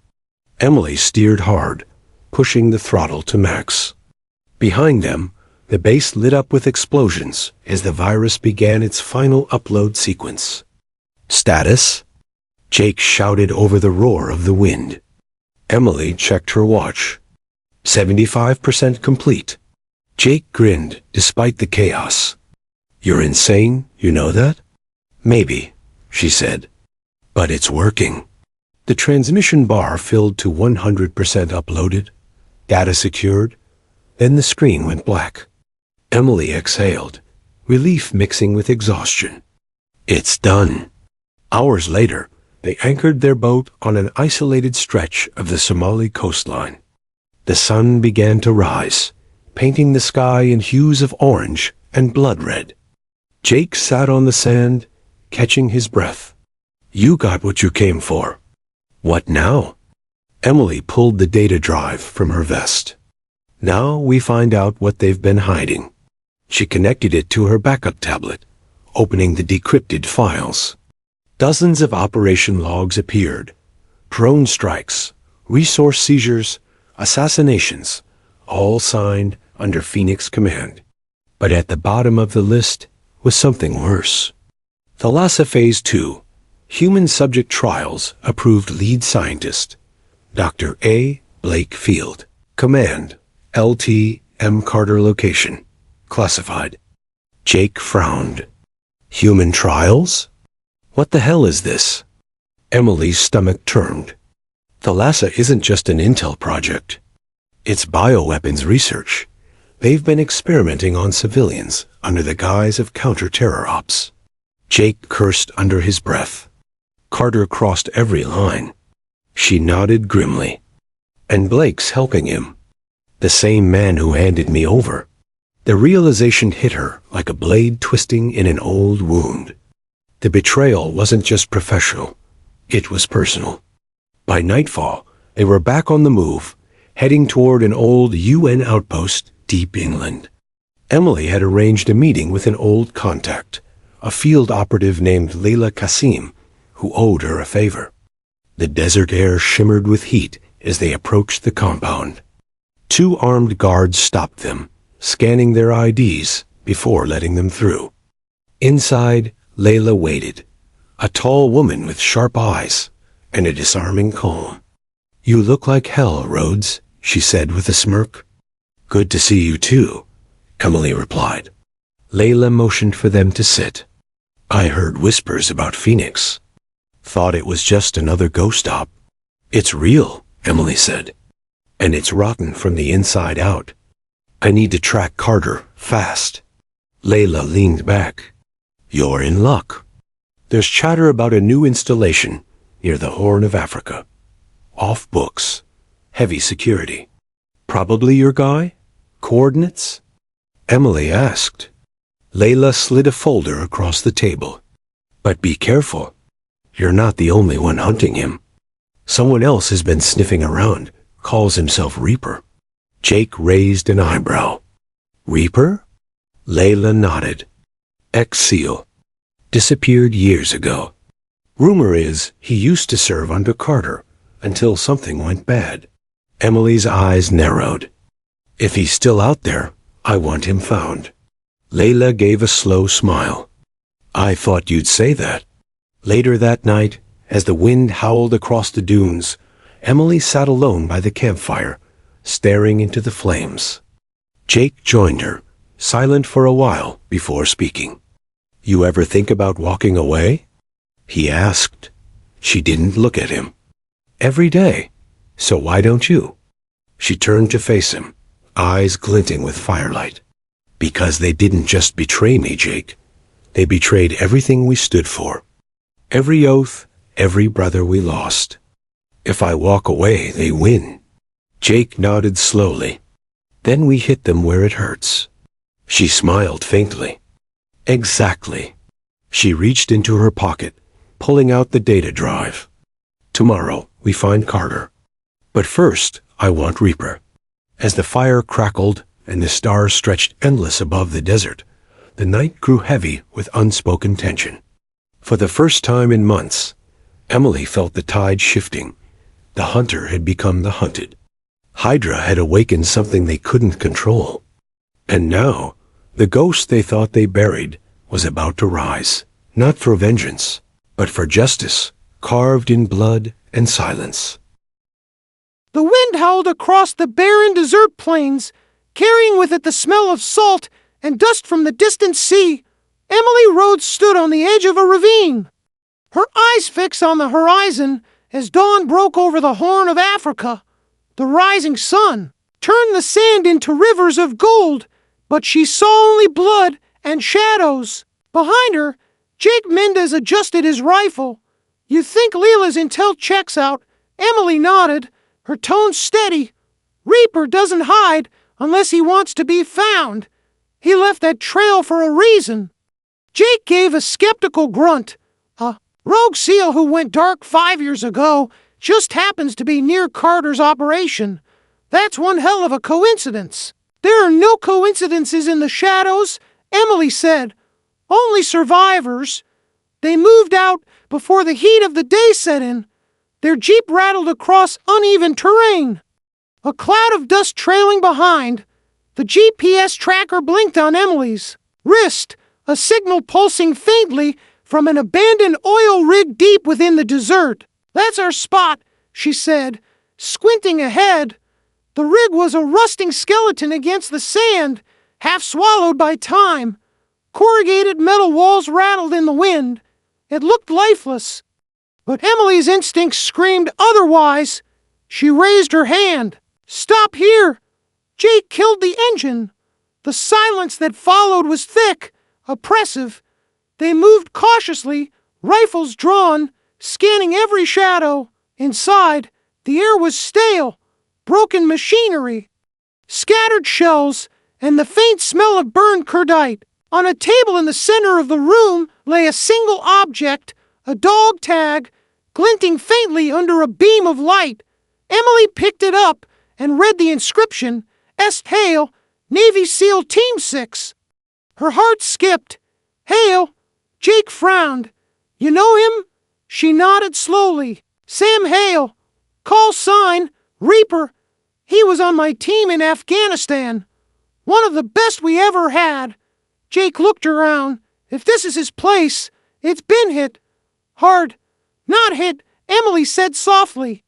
Emily steered hard, pushing the throttle to max. Behind them, the base lit up with explosions as the virus began its final upload sequence. Status? Jake shouted over the roar of the wind. Emily checked her watch. 75% complete. Jake grinned despite the chaos. You're insane, you know that? Maybe, she said. But it's working. The transmission bar filled to 100% uploaded, data secured, then the screen went black. Emily exhaled, relief mixing with exhaustion. It's done. Hours later, they anchored their boat on an isolated stretch of the Somali coastline. The sun began to rise, painting the sky in hues of orange and blood red. Jake sat on the sand, catching his breath. You got what you came for. What now? Emily pulled the data drive from her vest. Now we find out what they've been hiding. She connected it to her backup tablet, opening the decrypted files. Dozens of operation logs appeared. Drone strikes, resource seizures, assassinations, all signed under Phoenix command. But at the bottom of the list was something worse. Thalassa Phase 2, Human Subject Trials Approved Lead Scientist, Dr. A. Blake Field. Command, LT M. Carter Location. Classified. Jake frowned. Human trials? What the hell is this? Emily's stomach turned. Thalassa isn't just an intel project. It's bioweapons research. They've been experimenting on civilians under the guise of counter-terror ops. Jake cursed under his breath. Carter crossed every line. She nodded grimly. And Blake's helping him. The same man who handed me over. The realization hit her like a blade twisting in an old wound. The betrayal wasn't just professional. It was personal. By nightfall, they were back on the move, heading toward an old UN outpost deep inland. Emily had arranged a meeting with an old contact, a field operative named Layla Qasim, who owed her a favor. The desert air shimmered with heat as they approached the compound. 2 armed guards stopped them, scanning their IDs before letting them through. Inside, Layla waited, a tall woman with sharp eyes and a disarming calm. You look like hell, Rhodes, she said with a smirk. Good to see you too, Emily replied. Layla motioned for them to sit. I heard whispers about Phoenix. Thought it was just another ghost op. It's real, Emily said. And it's rotten from the inside out. I need to track Carter, fast. Layla leaned back. You're in luck. There's chatter about a new installation near the Horn of Africa. Off books. Heavy security. Probably your guy? Coordinates? Emily asked. Layla slid a folder across the table. But be careful. You're not the only one hunting him. Someone else has been sniffing around, calls himself Reaper. Jake raised an eyebrow. Reaper? Layla nodded. Ex-SEAL. Disappeared years ago. Rumor is he used to serve under Carter until something went bad. Emily's eyes narrowed. If he's still out there, I want him found. Layla gave a slow smile. I thought you'd say that. Later that night, as the wind howled across the dunes, Emily sat alone by the campfire, staring into the flames. Jake joined her, silent for a while before speaking. You ever think about walking away? He asked. She didn't look at him. Every day. So why don't you? She turned to face him, eyes glinting with firelight. Because they didn't just betray me, Jake. They betrayed everything we stood for. Every oath, every brother we lost. If I walk away, they win. Jake nodded slowly. Then we hit them where it hurts. She smiled faintly. Exactly. She reached into her pocket, pulling out the data drive. Tomorrow, we find Carter. But first, I want Reaper. As the fire crackled and the stars stretched endless above the desert, the night grew heavy with unspoken tension. For the first time in months, Emily felt the tide shifting. The hunter had become the hunted. Hydra had awakened something they couldn't control. And now, the ghost they thought they buried was about to rise, not for vengeance, but for justice, carved in blood and silence.
The wind howled across the barren desert plains, carrying with it the smell of salt and dust from the distant sea. Emily Rhodes stood on the edge of a ravine, her eyes fixed on the horizon as dawn broke over the Horn of Africa. The rising sun turned the sand into rivers of gold, but she saw only blood and shadows. Behind her, Jake Mendez adjusted his rifle. You think Leela's intel checks out? Emily nodded, her tone steady. Reaper doesn't hide unless he wants to be found. He left that trail for a reason. Jake gave a skeptical grunt. A rogue SEAL who went dark 5 years ago just happens to be near Carter's operation. That's one hell of a coincidence. There are no coincidences in the shadows, Emily said. Only survivors. They moved out before the heat of the day set in. Their jeep rattled across uneven terrain. A cloud of dust trailing behind. The GPS tracker blinked on Emily's wrist, a signal pulsing faintly from an abandoned oil rig deep within the desert. That's our spot, she said, squinting ahead. The rig was a rusting skeleton against the sand, half swallowed by time. Corrugated metal walls rattled in the wind. It looked lifeless. But Emily's instincts screamed otherwise. She raised her hand. Stop here! Jake killed the engine. The silence that followed was thick, oppressive. They moved cautiously, rifles drawn, scanning every shadow. Inside, the air was stale, broken machinery, scattered shells, and the faint smell of burned cordite. On a table in the center of the room lay a single object, a dog tag, glinting faintly under a beam of light. Emily picked it up and read the inscription, Est Hale, Navy SEAL Team 6. Her heart skipped. Hale? Jake frowned. You know him? She nodded slowly. Sam Hale. Call sign, Reaper. He was on my team in Afghanistan. One of the best we ever had. Jake looked around. If this is his place, it's been hit. Hard. Not hit, Emily said softly,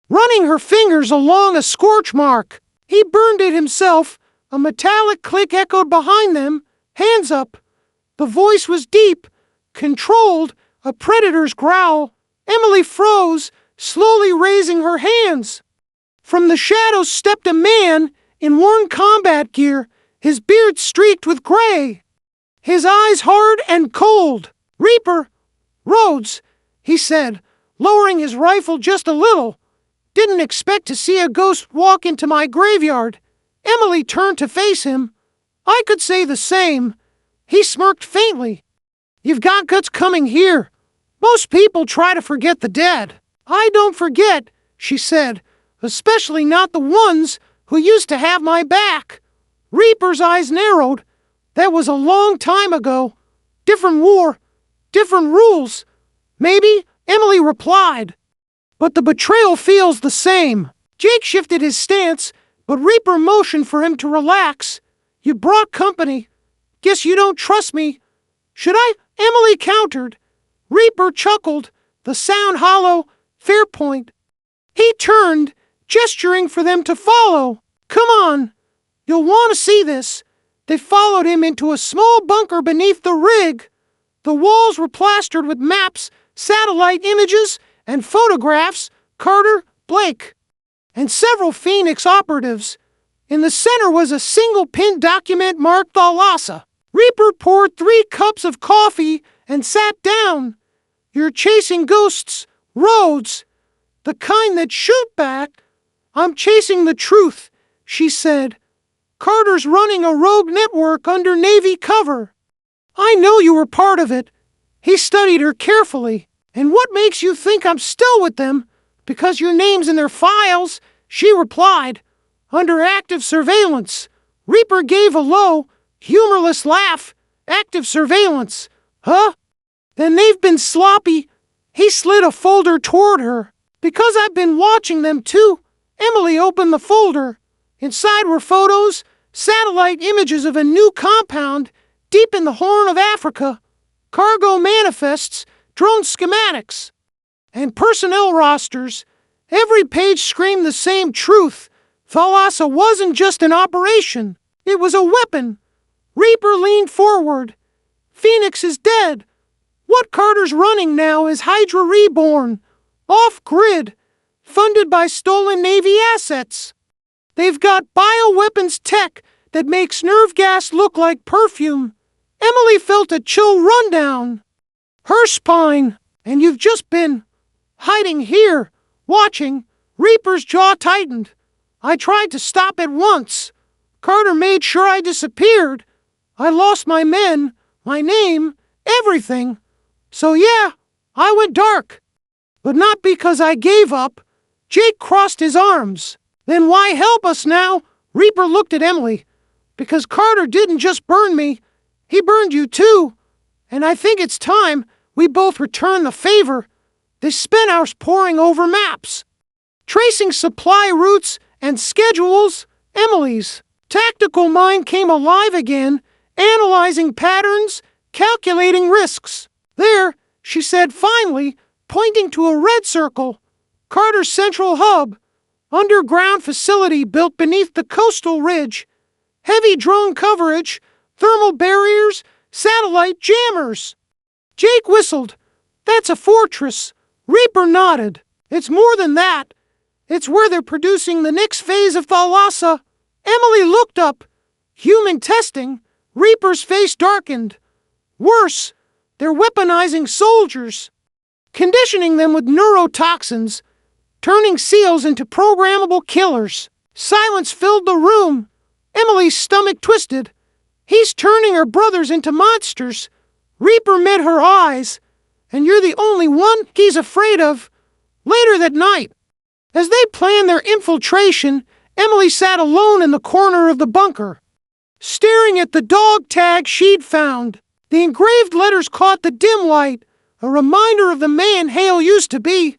running her fingers along a scorch mark. He burned it himself. A metallic click echoed behind them. Hands up. The voice was deep, controlled, a predator's growl. Emily froze, slowly raising her hands. From the shadows stepped a man in worn combat gear, his beard streaked with gray. His eyes hard and cold. Reaper. Rhodes, he said, lowering his rifle just a little. Didn't expect to see a ghost walk into my graveyard. Emily turned to face him. I could say the same. He smirked faintly. You've got guts coming here. Most people try to forget the dead. I don't forget, she said, especially not the ones who used to have my back. Reaper's eyes narrowed. That was a long time ago. Different war, different rules. Maybe, Emily replied. But the betrayal feels the same. Jake shifted his stance, but Reaper motioned for him to relax. You brought company. Guess you don't trust me. Should I? Emily countered. Reaper chuckled, the sound hollow. Fair point. He turned, gesturing for them to follow. Come on. You'll want to see this. They followed him into a small bunker beneath the rig. The walls were plastered with maps, satellite images, and photographs. Carter, Blake, and several Phoenix operatives. In the center was a single pinned document marked Thalassa. Reaper poured 3 cups of coffee and sat down. You're chasing ghosts, Rhodes. The kind that shoot back. I'm chasing the truth, she said. Carter's running a rogue network under Navy cover. I know you were part of it. He studied her carefully. And what makes you think I'm still with them? Because your name's in their files, she replied. Under active surveillance. Reaper gave a low, humorless laugh. Active surveillance. Huh? Then they've been sloppy. He slid a folder toward her. Because I've been watching them too. Emily opened the folder. Inside were photos, satellite images of a new compound deep in the Horn of Africa, cargo manifests, drone schematics, and personnel rosters. Every page screamed the same truth. Thalassa wasn't just an operation. It was a weapon. Reaper leaned forward. Phoenix is dead. What Carter's running now is Hydra Reborn, off-grid, funded by stolen Navy assets. They've got bioweapons tech that makes nerve gas look like perfume. Emily felt a chill run down her spine. And you've just been hiding here, watching. Reaper's jaw tightened. I tried to stop it once. Carter made sure I disappeared. I lost my men, my name, everything. So yeah, I went dark. But not because I gave up. Jake crossed his arms. Then why help us now? Reaper looked at Emily. Because Carter didn't just burn me, he burned you too. And I think it's time we both return the favor. They spent hours poring over maps, tracing supply routes and schedules. Emily's tactical mind came alive again, analyzing patterns, calculating risks. There, she said finally, pointing to a red circle. Carter's central hub, underground facility built beneath the coastal ridge. Heavy drone coverage, thermal barriers, satellite jammers. Jake whistled. That's a fortress. Reaper nodded. It's more than that. It's where they're producing the next phase of Thalassa. Emily looked up. Human testing. Reaper's face darkened. Worse, they're weaponizing soldiers, conditioning them with neurotoxins, turning SEALs into programmable killers. Silence filled the room. Emily's stomach twisted. He's turning her brothers into monsters. Reaper met her eyes. And you're the only one he's afraid of. Later that night, as they planned their infiltration, Emily sat alone in the corner of the bunker, staring at the dog tag she'd found. The engraved letters caught the dim light, a reminder of the man Hale used to be.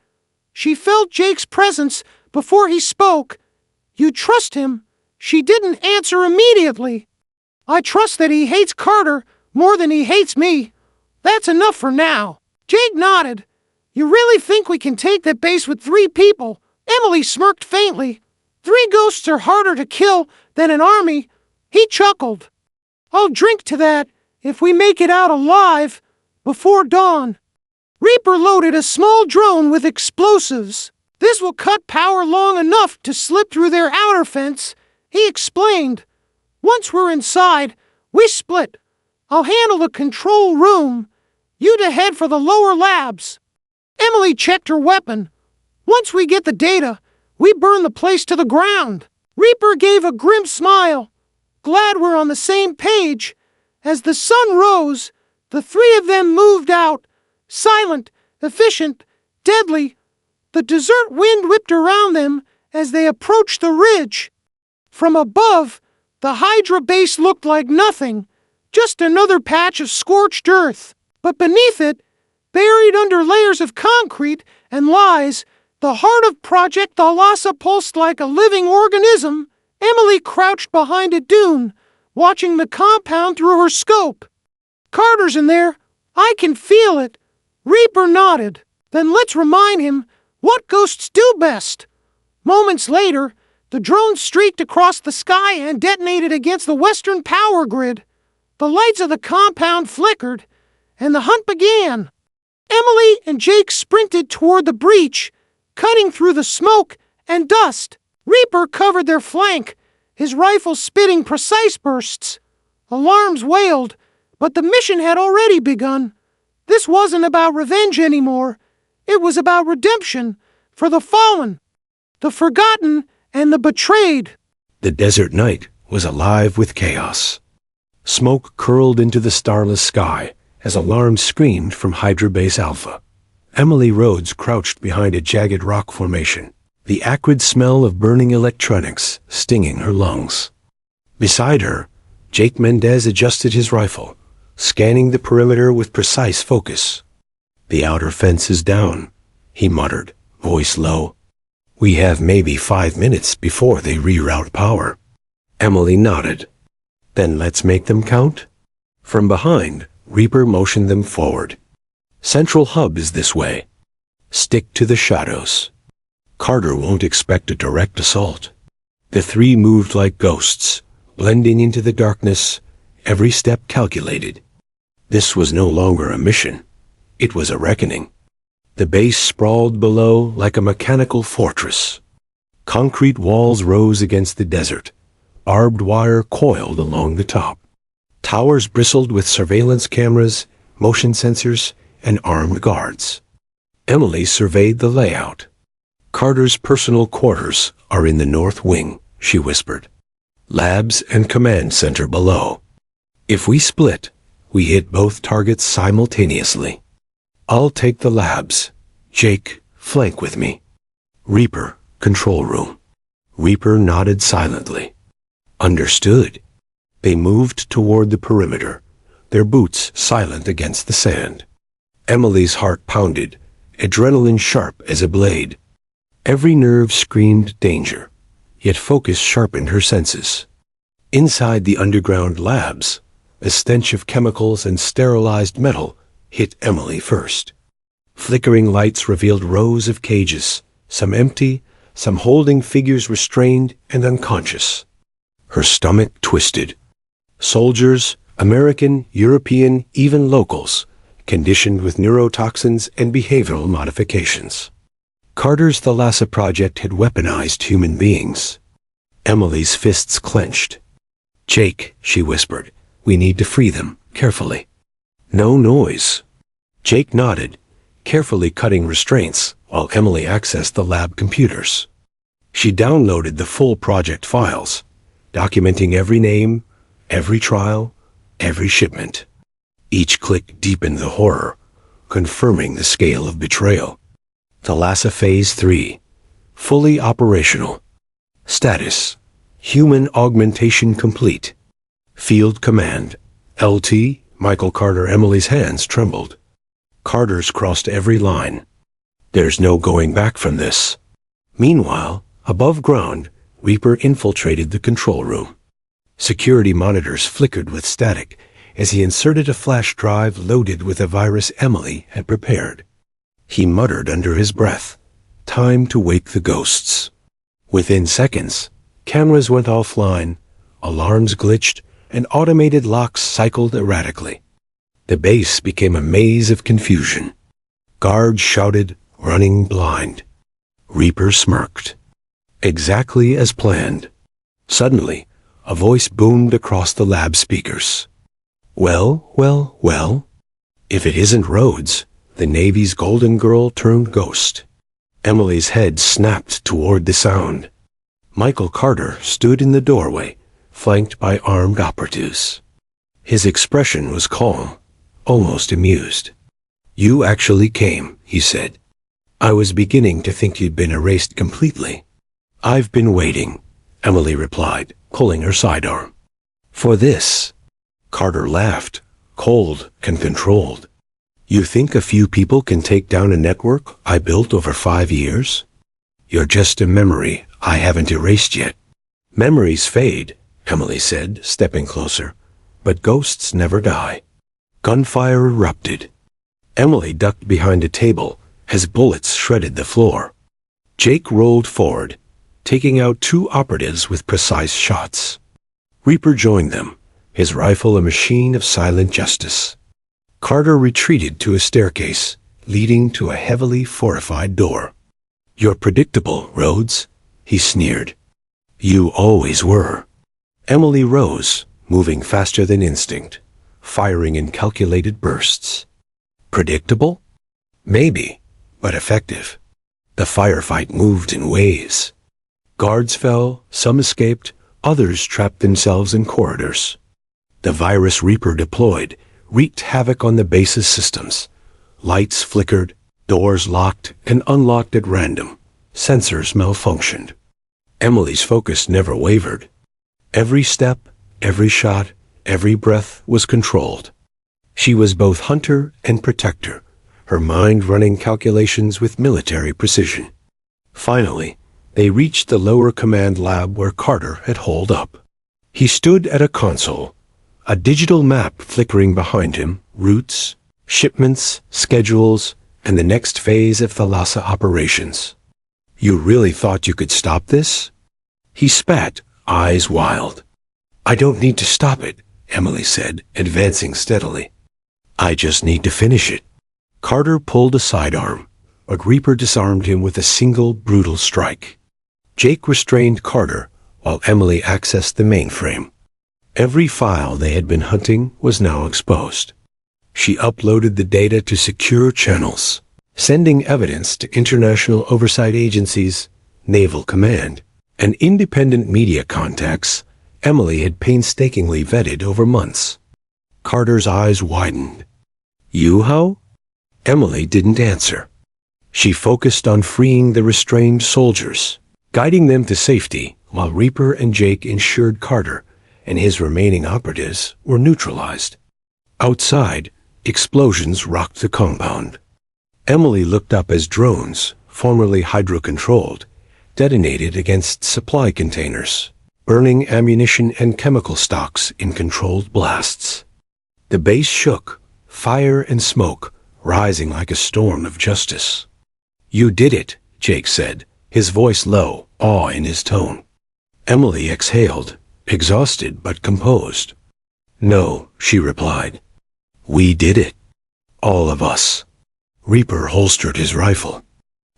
She felt Jake's presence before he spoke. You trust him? She didn't answer immediately. I trust that he hates Carter more than he hates me. That's enough for now. Jake nodded. You really think we can take that base with 3 people? Emily smirked faintly. 3 ghosts are harder to kill than an army. He chuckled. I'll drink to that if we make it out alive before dawn. Reaper loaded a small drone with explosives. This will cut power long enough to slip through their outer fence, he explained. Once we're inside, we split. I'll handle the control room. You to head for the lower labs. Emily checked her weapon. Once we get the data, we burn the place to the ground. Reaper gave a grim smile. Glad we're on the same page. As the sun rose, the 3 of them moved out, silent, efficient, deadly. The desert wind whipped around them as they approached the ridge. From above, the Hydra base looked like nothing, just another patch of scorched earth. But beneath it, buried under layers of concrete and lies, the heart of Project Thalassa pulsed like a living organism. Emily crouched behind a dune, watching the compound through her scope. Carter's in there. I can feel it. Reaper nodded. Then let's remind him what ghosts do best. Moments later, the drone streaked across the sky and detonated against the western power grid. The lights of the compound flickered, and the hunt began. Emily and Jake sprinted toward the breach, cutting through the smoke and dust. Reaper covered their flank, his rifle spitting precise bursts. Alarms wailed, but the mission had already begun. This wasn't about revenge anymore. It was about redemption for the fallen, the forgotten, and the betrayed.
The desert night was alive with chaos. Smoke curled into the starless sky as alarms screamed from Hydra Base Alpha. Emily Rhodes crouched behind a jagged rock formation, the acrid smell of burning electronics stinging her lungs. Beside her, Jake Mendez adjusted his rifle, scanning the perimeter with precise focus. The outer fence is down, he muttered, voice low. We have maybe 5 minutes before they reroute power. Emily nodded. Then let's make them count. From behind, Reaper motioned them forward. Central hub is this way. Stick to the shadows. Carter won't expect a direct assault. The 3 moved like ghosts, blending into the darkness, every step calculated. This was no longer a mission. It was a reckoning. The base sprawled below like a mechanical fortress. Concrete walls rose against the desert. Barbed wire coiled along the top. Towers bristled with surveillance cameras, motion sensors, and armed guards. Emily surveyed the layout. Carter's personal quarters are in the north wing, she whispered. labs and command center below. If we split, we hit both targets simultaneously. I'll take the labs. Jake, flank with me. Reaper, control room. Reaper nodded silently. Understood. They moved toward the perimeter, their boots silent against the sand. Emily's heart pounded, adrenaline sharp as a blade. Every nerve screamed danger, yet focus sharpened her senses. Inside the underground labs, a stench of chemicals and sterilized metal hit Emily first. Flickering lights revealed rows of cages, some empty, some holding figures restrained and unconscious. Her stomach twisted. Soldiers, American, European, even locals, conditioned with neurotoxins and behavioral modifications. Carter's Thalassa project had weaponized human beings. Emily's fists clenched. Jake, she whispered, we need to free them, carefully. No noise. Jake nodded, carefully cutting restraints while Emily accessed the lab computers. She downloaded the full project files, documenting every name, every trial, every shipment. Each click deepened the horror, confirming the scale of betrayal. Thalassa Phase 3, fully operational. Status, human augmentation complete. Field command, LT, Michael Carter. Emily's hands trembled. Carter's crossed every line. There's no going back from this. Meanwhile, above ground, Reaper infiltrated the control room. Security monitors flickered with static as he inserted a flash drive loaded with a virus Emily had prepared. He muttered under his breath, time to wake the ghosts. Within seconds, cameras went offline, alarms glitched, and automated locks cycled erratically. The base became a maze of confusion. Guards shouted, running blind. Reaper smirked. Exactly as planned. Suddenly, a voice boomed across the lab speakers. Well, well, well. If it isn't Rhodes, the Navy's golden girl turned ghost. Emily's head snapped toward the sound. Michael Carter stood in the doorway, flanked by armed operatives. His expression was calm, almost amused. You actually came, he said. I was beginning to think you'd been erased completely. I've been waiting, Emily replied, pulling her sidearm. For this. Carter laughed, cold and controlled. You think a few people can take down a network I built over 5 years? You're just a memory I haven't erased yet. Memories fade, Emily said, stepping closer, but ghosts never die. Gunfire erupted. Emily ducked behind a table as bullets shredded the floor. Jake rolled forward, taking out 2 operatives with precise shots. Reaper joined them, his rifle a machine of silent justice. Carter retreated to a staircase, leading to a heavily fortified door. You're predictable, Rhodes, he sneered. You always were. Emily rose, moving faster than instinct, firing in calculated bursts. Predictable? Maybe, but effective. The firefight moved in waves. Guards fell, some escaped, others trapped themselves in corridors. The virus Reaper deployed, wreaked havoc on the base's systems. Lights flickered, doors locked and unlocked at random. Sensors malfunctioned. Emily's focus never wavered. Every step, every shot, every breath was controlled. She was both hunter and protector, her mind running calculations with military precision. Finally, they reached the lower command lab where Carter had holed up. He stood at a console, a digital map flickering behind him, routes, shipments, schedules, and the next phase of Thalassa operations. You really thought you could stop this? He spat, eyes wild. I don't need to stop it, Emily said, advancing steadily. I just need to finish it. Carter pulled a sidearm, but Reaper disarmed him with a single brutal strike. Jake restrained Carter while Emily accessed the mainframe. Every file they had been hunting was now exposed. She uploaded the data to secure channels, sending evidence to international oversight agencies, Naval Command, and independent media contacts. Emily had painstakingly vetted over months. Carter's eyes widened. You how? Emily didn't answer. She focused on freeing the restrained soldiers, guiding them to safety, while Reaper and Jake ensured Carter and his remaining operatives were neutralized. Outside, explosions rocked the compound. Emily looked up as drones, formerly hydro-controlled, detonated against supply containers, burning ammunition and chemical stocks in controlled blasts. The base shook, fire and smoke rising like a storm of justice. You did it, Jake said, his voice low, awe in his tone. Emily exhaled, exhausted but composed. No, she replied. We did it. All of us. Reaper holstered his rifle.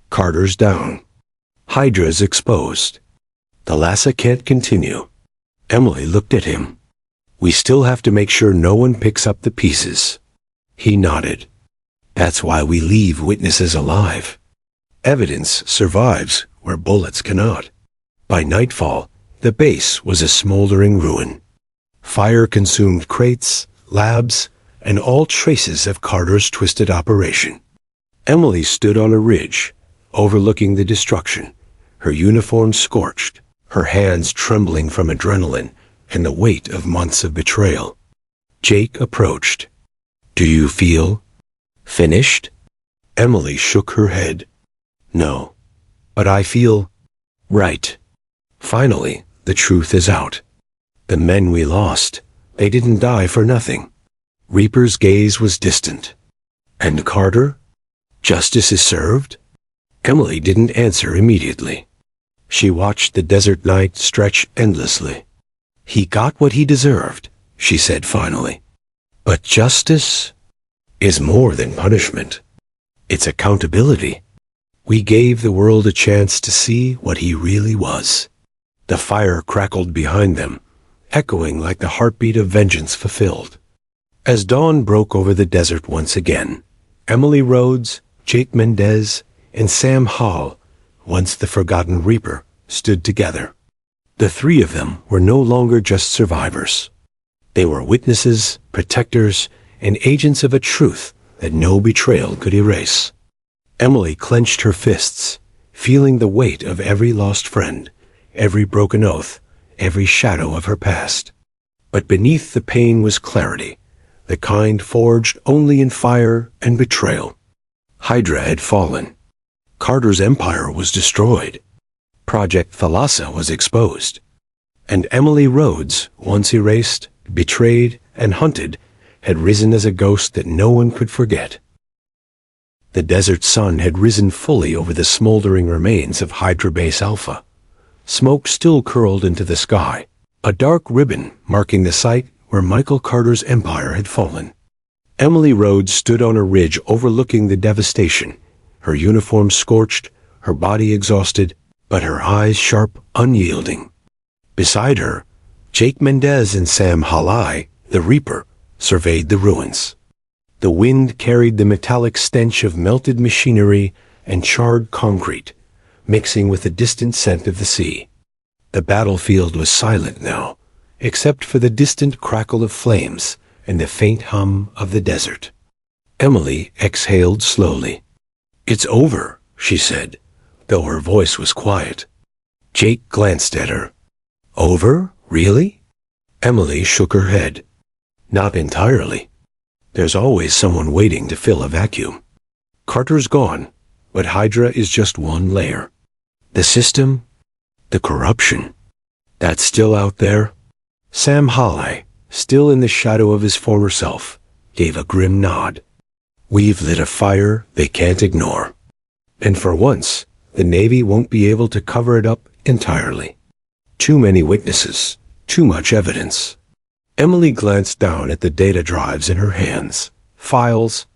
Carter's down. Hydra's exposed. The Lhasa can't continue. Emily looked at him. We still have to make sure no one picks up the pieces. He nodded. That's why we leave witnesses alive. Evidence survives where bullets cannot. By nightfall, the base was a smoldering ruin. Fire consumed crates, labs, and all traces of Carter's twisted operation. Emily stood on a ridge, overlooking the destruction, her uniform scorched, her hands trembling from adrenaline and the weight of months of betrayal. Jake approached. Do you feel finished? Emily shook her head. No, but I feel right. Finally, the truth is out. The men we lost, they didn't die for nothing. Reaper's gaze was distant. And Carter? Justice is served? Emily didn't answer immediately. She watched the desert night stretch endlessly. He got what he deserved, she said finally. But justice is more than punishment. It's accountability. We gave the world a chance to see what he really was. The fire crackled behind them, echoing like the heartbeat of vengeance fulfilled. As dawn broke over the desert once again, Emily Rhodes, Jake Mendez, and Sam Hall, once the forgotten Reaper, stood together. The three of them were no longer just survivors. They were witnesses, protectors, and agents of a truth that no betrayal could erase. Emily clenched her fists, feeling the weight of every lost friend, every broken oath, every shadow of her past. But beneath the pain was clarity, the kind forged only in fire and betrayal. Hydra had fallen. Carter's empire was destroyed. Project Thalassa was exposed. And Emily Rhodes, once erased, betrayed, and hunted, had risen as a ghost that no one could forget. The desert sun had risen fully over the smoldering remains of Hydra Base Alpha. Smoke still curled into the sky, a dark ribbon marking the site where Michael Carter's empire had fallen. Emily Rhodes stood on a ridge overlooking the devastation, her uniform scorched, her body exhausted, but her eyes sharp, unyielding. Beside her, Jake Mendez and Sam Halai, the Reaper, surveyed the ruins. The wind carried the metallic stench of melted machinery and charred concrete, mixing with the distant scent of the sea. The battlefield was silent now, except for the distant crackle of flames and the faint hum of the desert. Emily exhaled slowly. It's over, she said, though her voice was quiet. Jake glanced at her. Over? Really? Emily shook her head. Not entirely. There's always someone waiting to fill a vacuum. Carter's gone, but Hydra is just one layer. The system, the corruption, that's still out there. Sam Halai, still in the shadow of his former self, gave a grim nod. We've lit a fire they can't ignore. And for once, the Navy won't be able to cover it up entirely. Too many witnesses, too much evidence. Emily glanced down at the data drives in her hands. Files,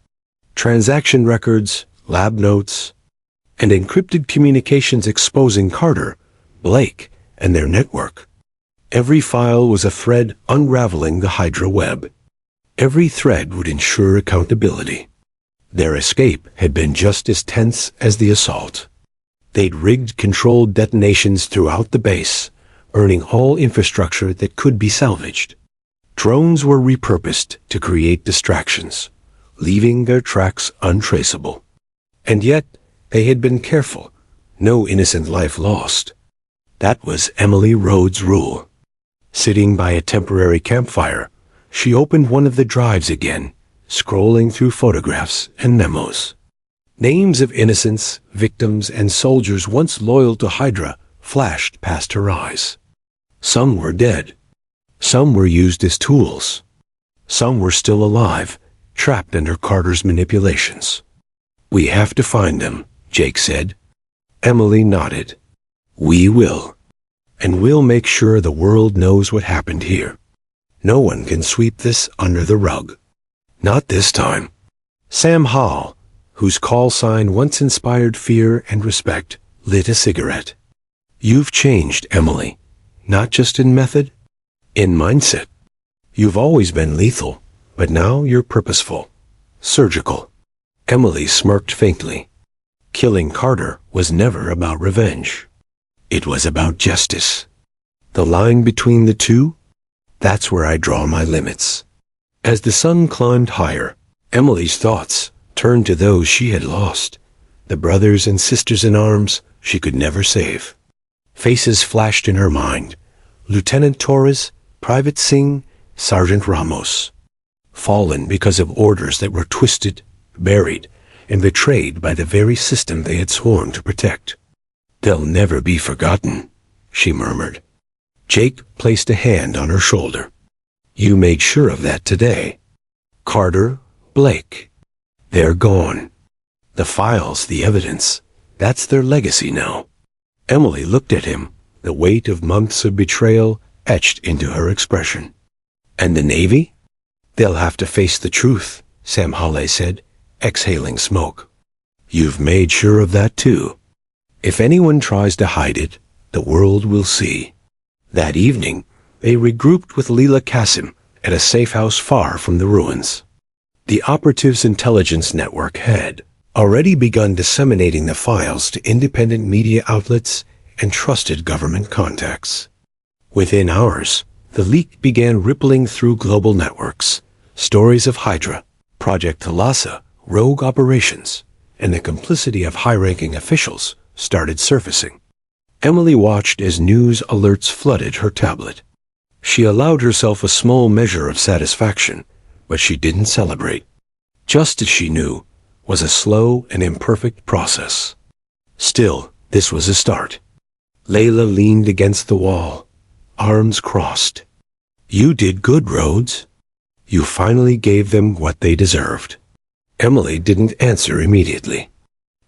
transaction records, lab notes, and encrypted communications exposing Carter, Blake, and their network. Every file was a thread unraveling the Hydra web. Every thread would ensure accountability. Their escape had been just as tense as the assault. They'd rigged controlled detonations throughout the base, earning all infrastructure that could be salvaged. Drones were repurposed to create distractions, leaving their tracks untraceable. And yet, they had been careful. No innocent life lost. That was Emily Rhodes' rule. Sitting by a temporary campfire, she opened one of the drives again, scrolling through photographs and memos. Names of innocents, victims, and soldiers once loyal to Hydra flashed past her eyes. Some were dead. Some were used as tools. Some were still alive, trapped under Carter's manipulations. "We have to find them," Jake said. Emily nodded. "We will. And we'll make sure the world knows what happened here. No one can sweep this under the rug. Not this time." Sam Hall, whose call sign once inspired fear and respect, lit a cigarette. "You've changed, Emily. Not just in method, in mindset. You've always been lethal, but now you're purposeful, surgical." Emily smirked faintly. Killing Carter was never about revenge. It was about justice. The line between the two? That's where I draw my limits. As the sun climbed higher, Emily's thoughts turned to those she had lost, the brothers and sisters in arms she could never save. Faces flashed in her mind. Lieutenant Torres, Private Singh, Sergeant Ramos. Fallen because of orders that were twisted, buried, and betrayed by the very system they had sworn to protect. "They'll never be forgotten," she murmured. Jake placed a hand on her shoulder. "You made sure of that today. Carter, Blake, they're gone. The files, the evidence, that's their legacy now." Emily looked at him, the weight of months of betrayal etched into her expression. "And the Navy? They'll have to face the truth," Sam Hawley said, exhaling smoke. "You've made sure of that too. If anyone tries to hide it, the world will see." That evening, they regrouped with Leela Kassim at a safe house far from the ruins. The operatives' intelligence network had already begun disseminating the files to independent media outlets and trusted government contacts. Within hours, the leak began rippling through global networks. Stories of Hydra, Project Thalassa, rogue operations, and the complicity of high-ranking officials started surfacing. Emily watched as news alerts flooded her tablet. She allowed herself a small measure of satisfaction, but she didn't celebrate. Just as she knew, was a slow and imperfect process. Still, this was a start. Layla leaned against the wall, arms crossed. "You did good, Rhodes. You finally gave them what they deserved." Emily didn't answer immediately.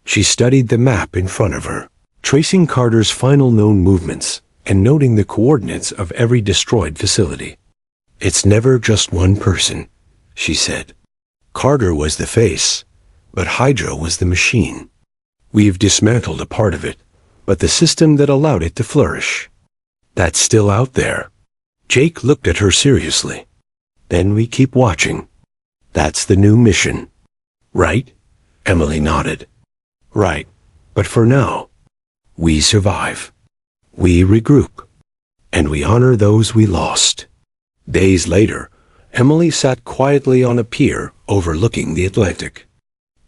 She studied the map in front of her, tracing Carter's final known movements and noting the coordinates of every destroyed facility. "It's never just one person," she said. "Carter was the face, but Hydra was the machine. We've dismantled a part of it, but the system that allowed it to flourish, that's still out there." Jake looked at her seriously. "Then we keep watching. That's the new mission." "Right?" Emily nodded. "Right, but for now, we survive. We regroup, and we honor those we lost." Days later, Emily sat quietly on a pier overlooking the Atlantic.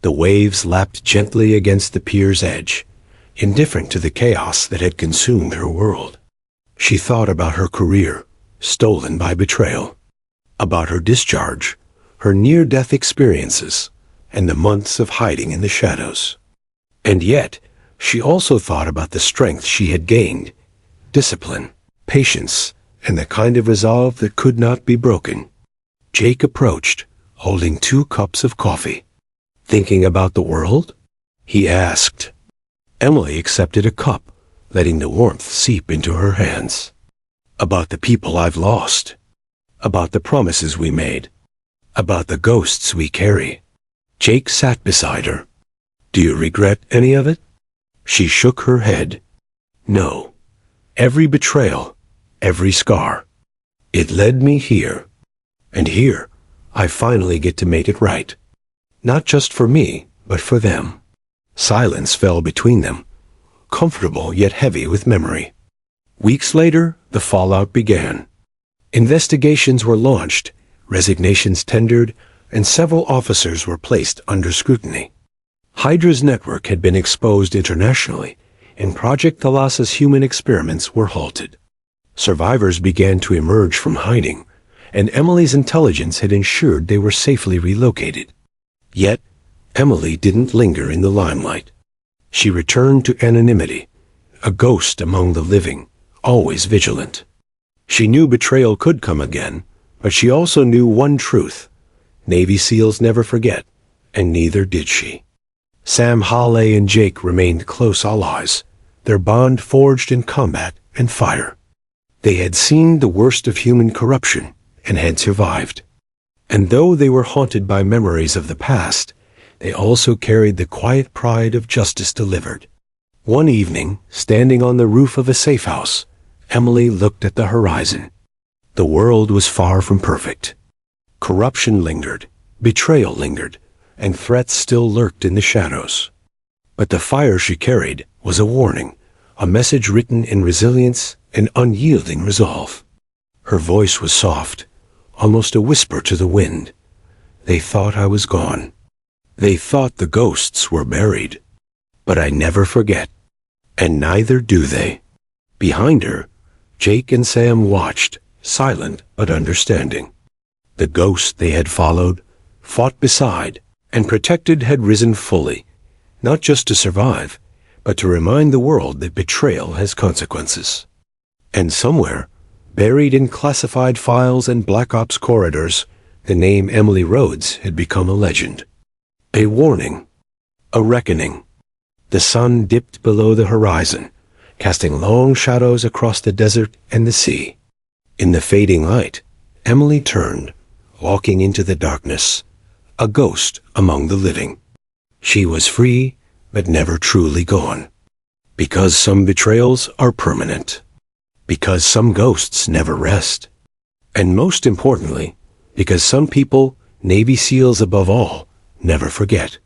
The waves lapped gently against the pier's edge, indifferent to the chaos that had consumed her world. She thought about her career, stolen by betrayal, about her discharge, her near-death experiences, and the months of hiding in the shadows. And yet, she also thought about the strength she had gained, discipline, patience, and the kind of resolve that could not be broken. Jake approached, holding 2 cups of coffee. "Thinking about the world?" he asked. Emily accepted a cup, letting the warmth seep into her hands. "About the people I've lost. About the promises we made. About the ghosts we carry." Jake sat beside her. "Do you regret any of it?" She shook her head. "No. Every betrayal, every scar. It led me here. And here, I finally get to make it right. Not just for me, but for them." Silence fell between them, comfortable yet heavy with memory. Weeks later, the fallout began. Investigations were launched, resignations tendered, and several officers were placed under scrutiny. Hydra's network had been exposed internationally, and Project Thalassa's human experiments were halted. Survivors began to emerge from hiding, and Emily's intelligence had ensured they were safely relocated. Yet, Emily didn't linger in the limelight. She returned to anonymity, a ghost among the living, always vigilant. She knew betrayal could come again, but she also knew one truth. Navy SEALs never forget, and neither did she. Sam Hawley and Jake remained close allies, their bond forged in combat and fire. They had seen the worst of human corruption and had survived. And though they were haunted by memories of the past, they also carried the quiet pride of justice delivered. One evening, standing on the roof of a safe house, Emily looked at the horizon. The world was far from perfect. Corruption lingered, betrayal lingered, and threats still lurked in the shadows. But the fire she carried was a warning, a message written in resilience and unyielding resolve. Her voice was soft, almost a whisper to the wind. They thought I was gone. They thought the ghosts were buried. But I never forget, and neither do they. Behind her, Jake and Sam watched, silent but understanding. The ghost they had followed, fought beside, and protected had risen fully, not just to survive, but to remind the world that betrayal has consequences. And somewhere, buried in classified files and Black Ops corridors, the name Emily Rhodes had become a legend. A warning. A reckoning. The sun dipped below the horizon, casting long shadows across the desert and the sea. In the fading light, Emily turned, walking into the darkness, a ghost among the living. She was free, but never truly gone. Because some betrayals are permanent. Because some ghosts never rest. And most importantly, because some people, Navy SEALs above all, never forget.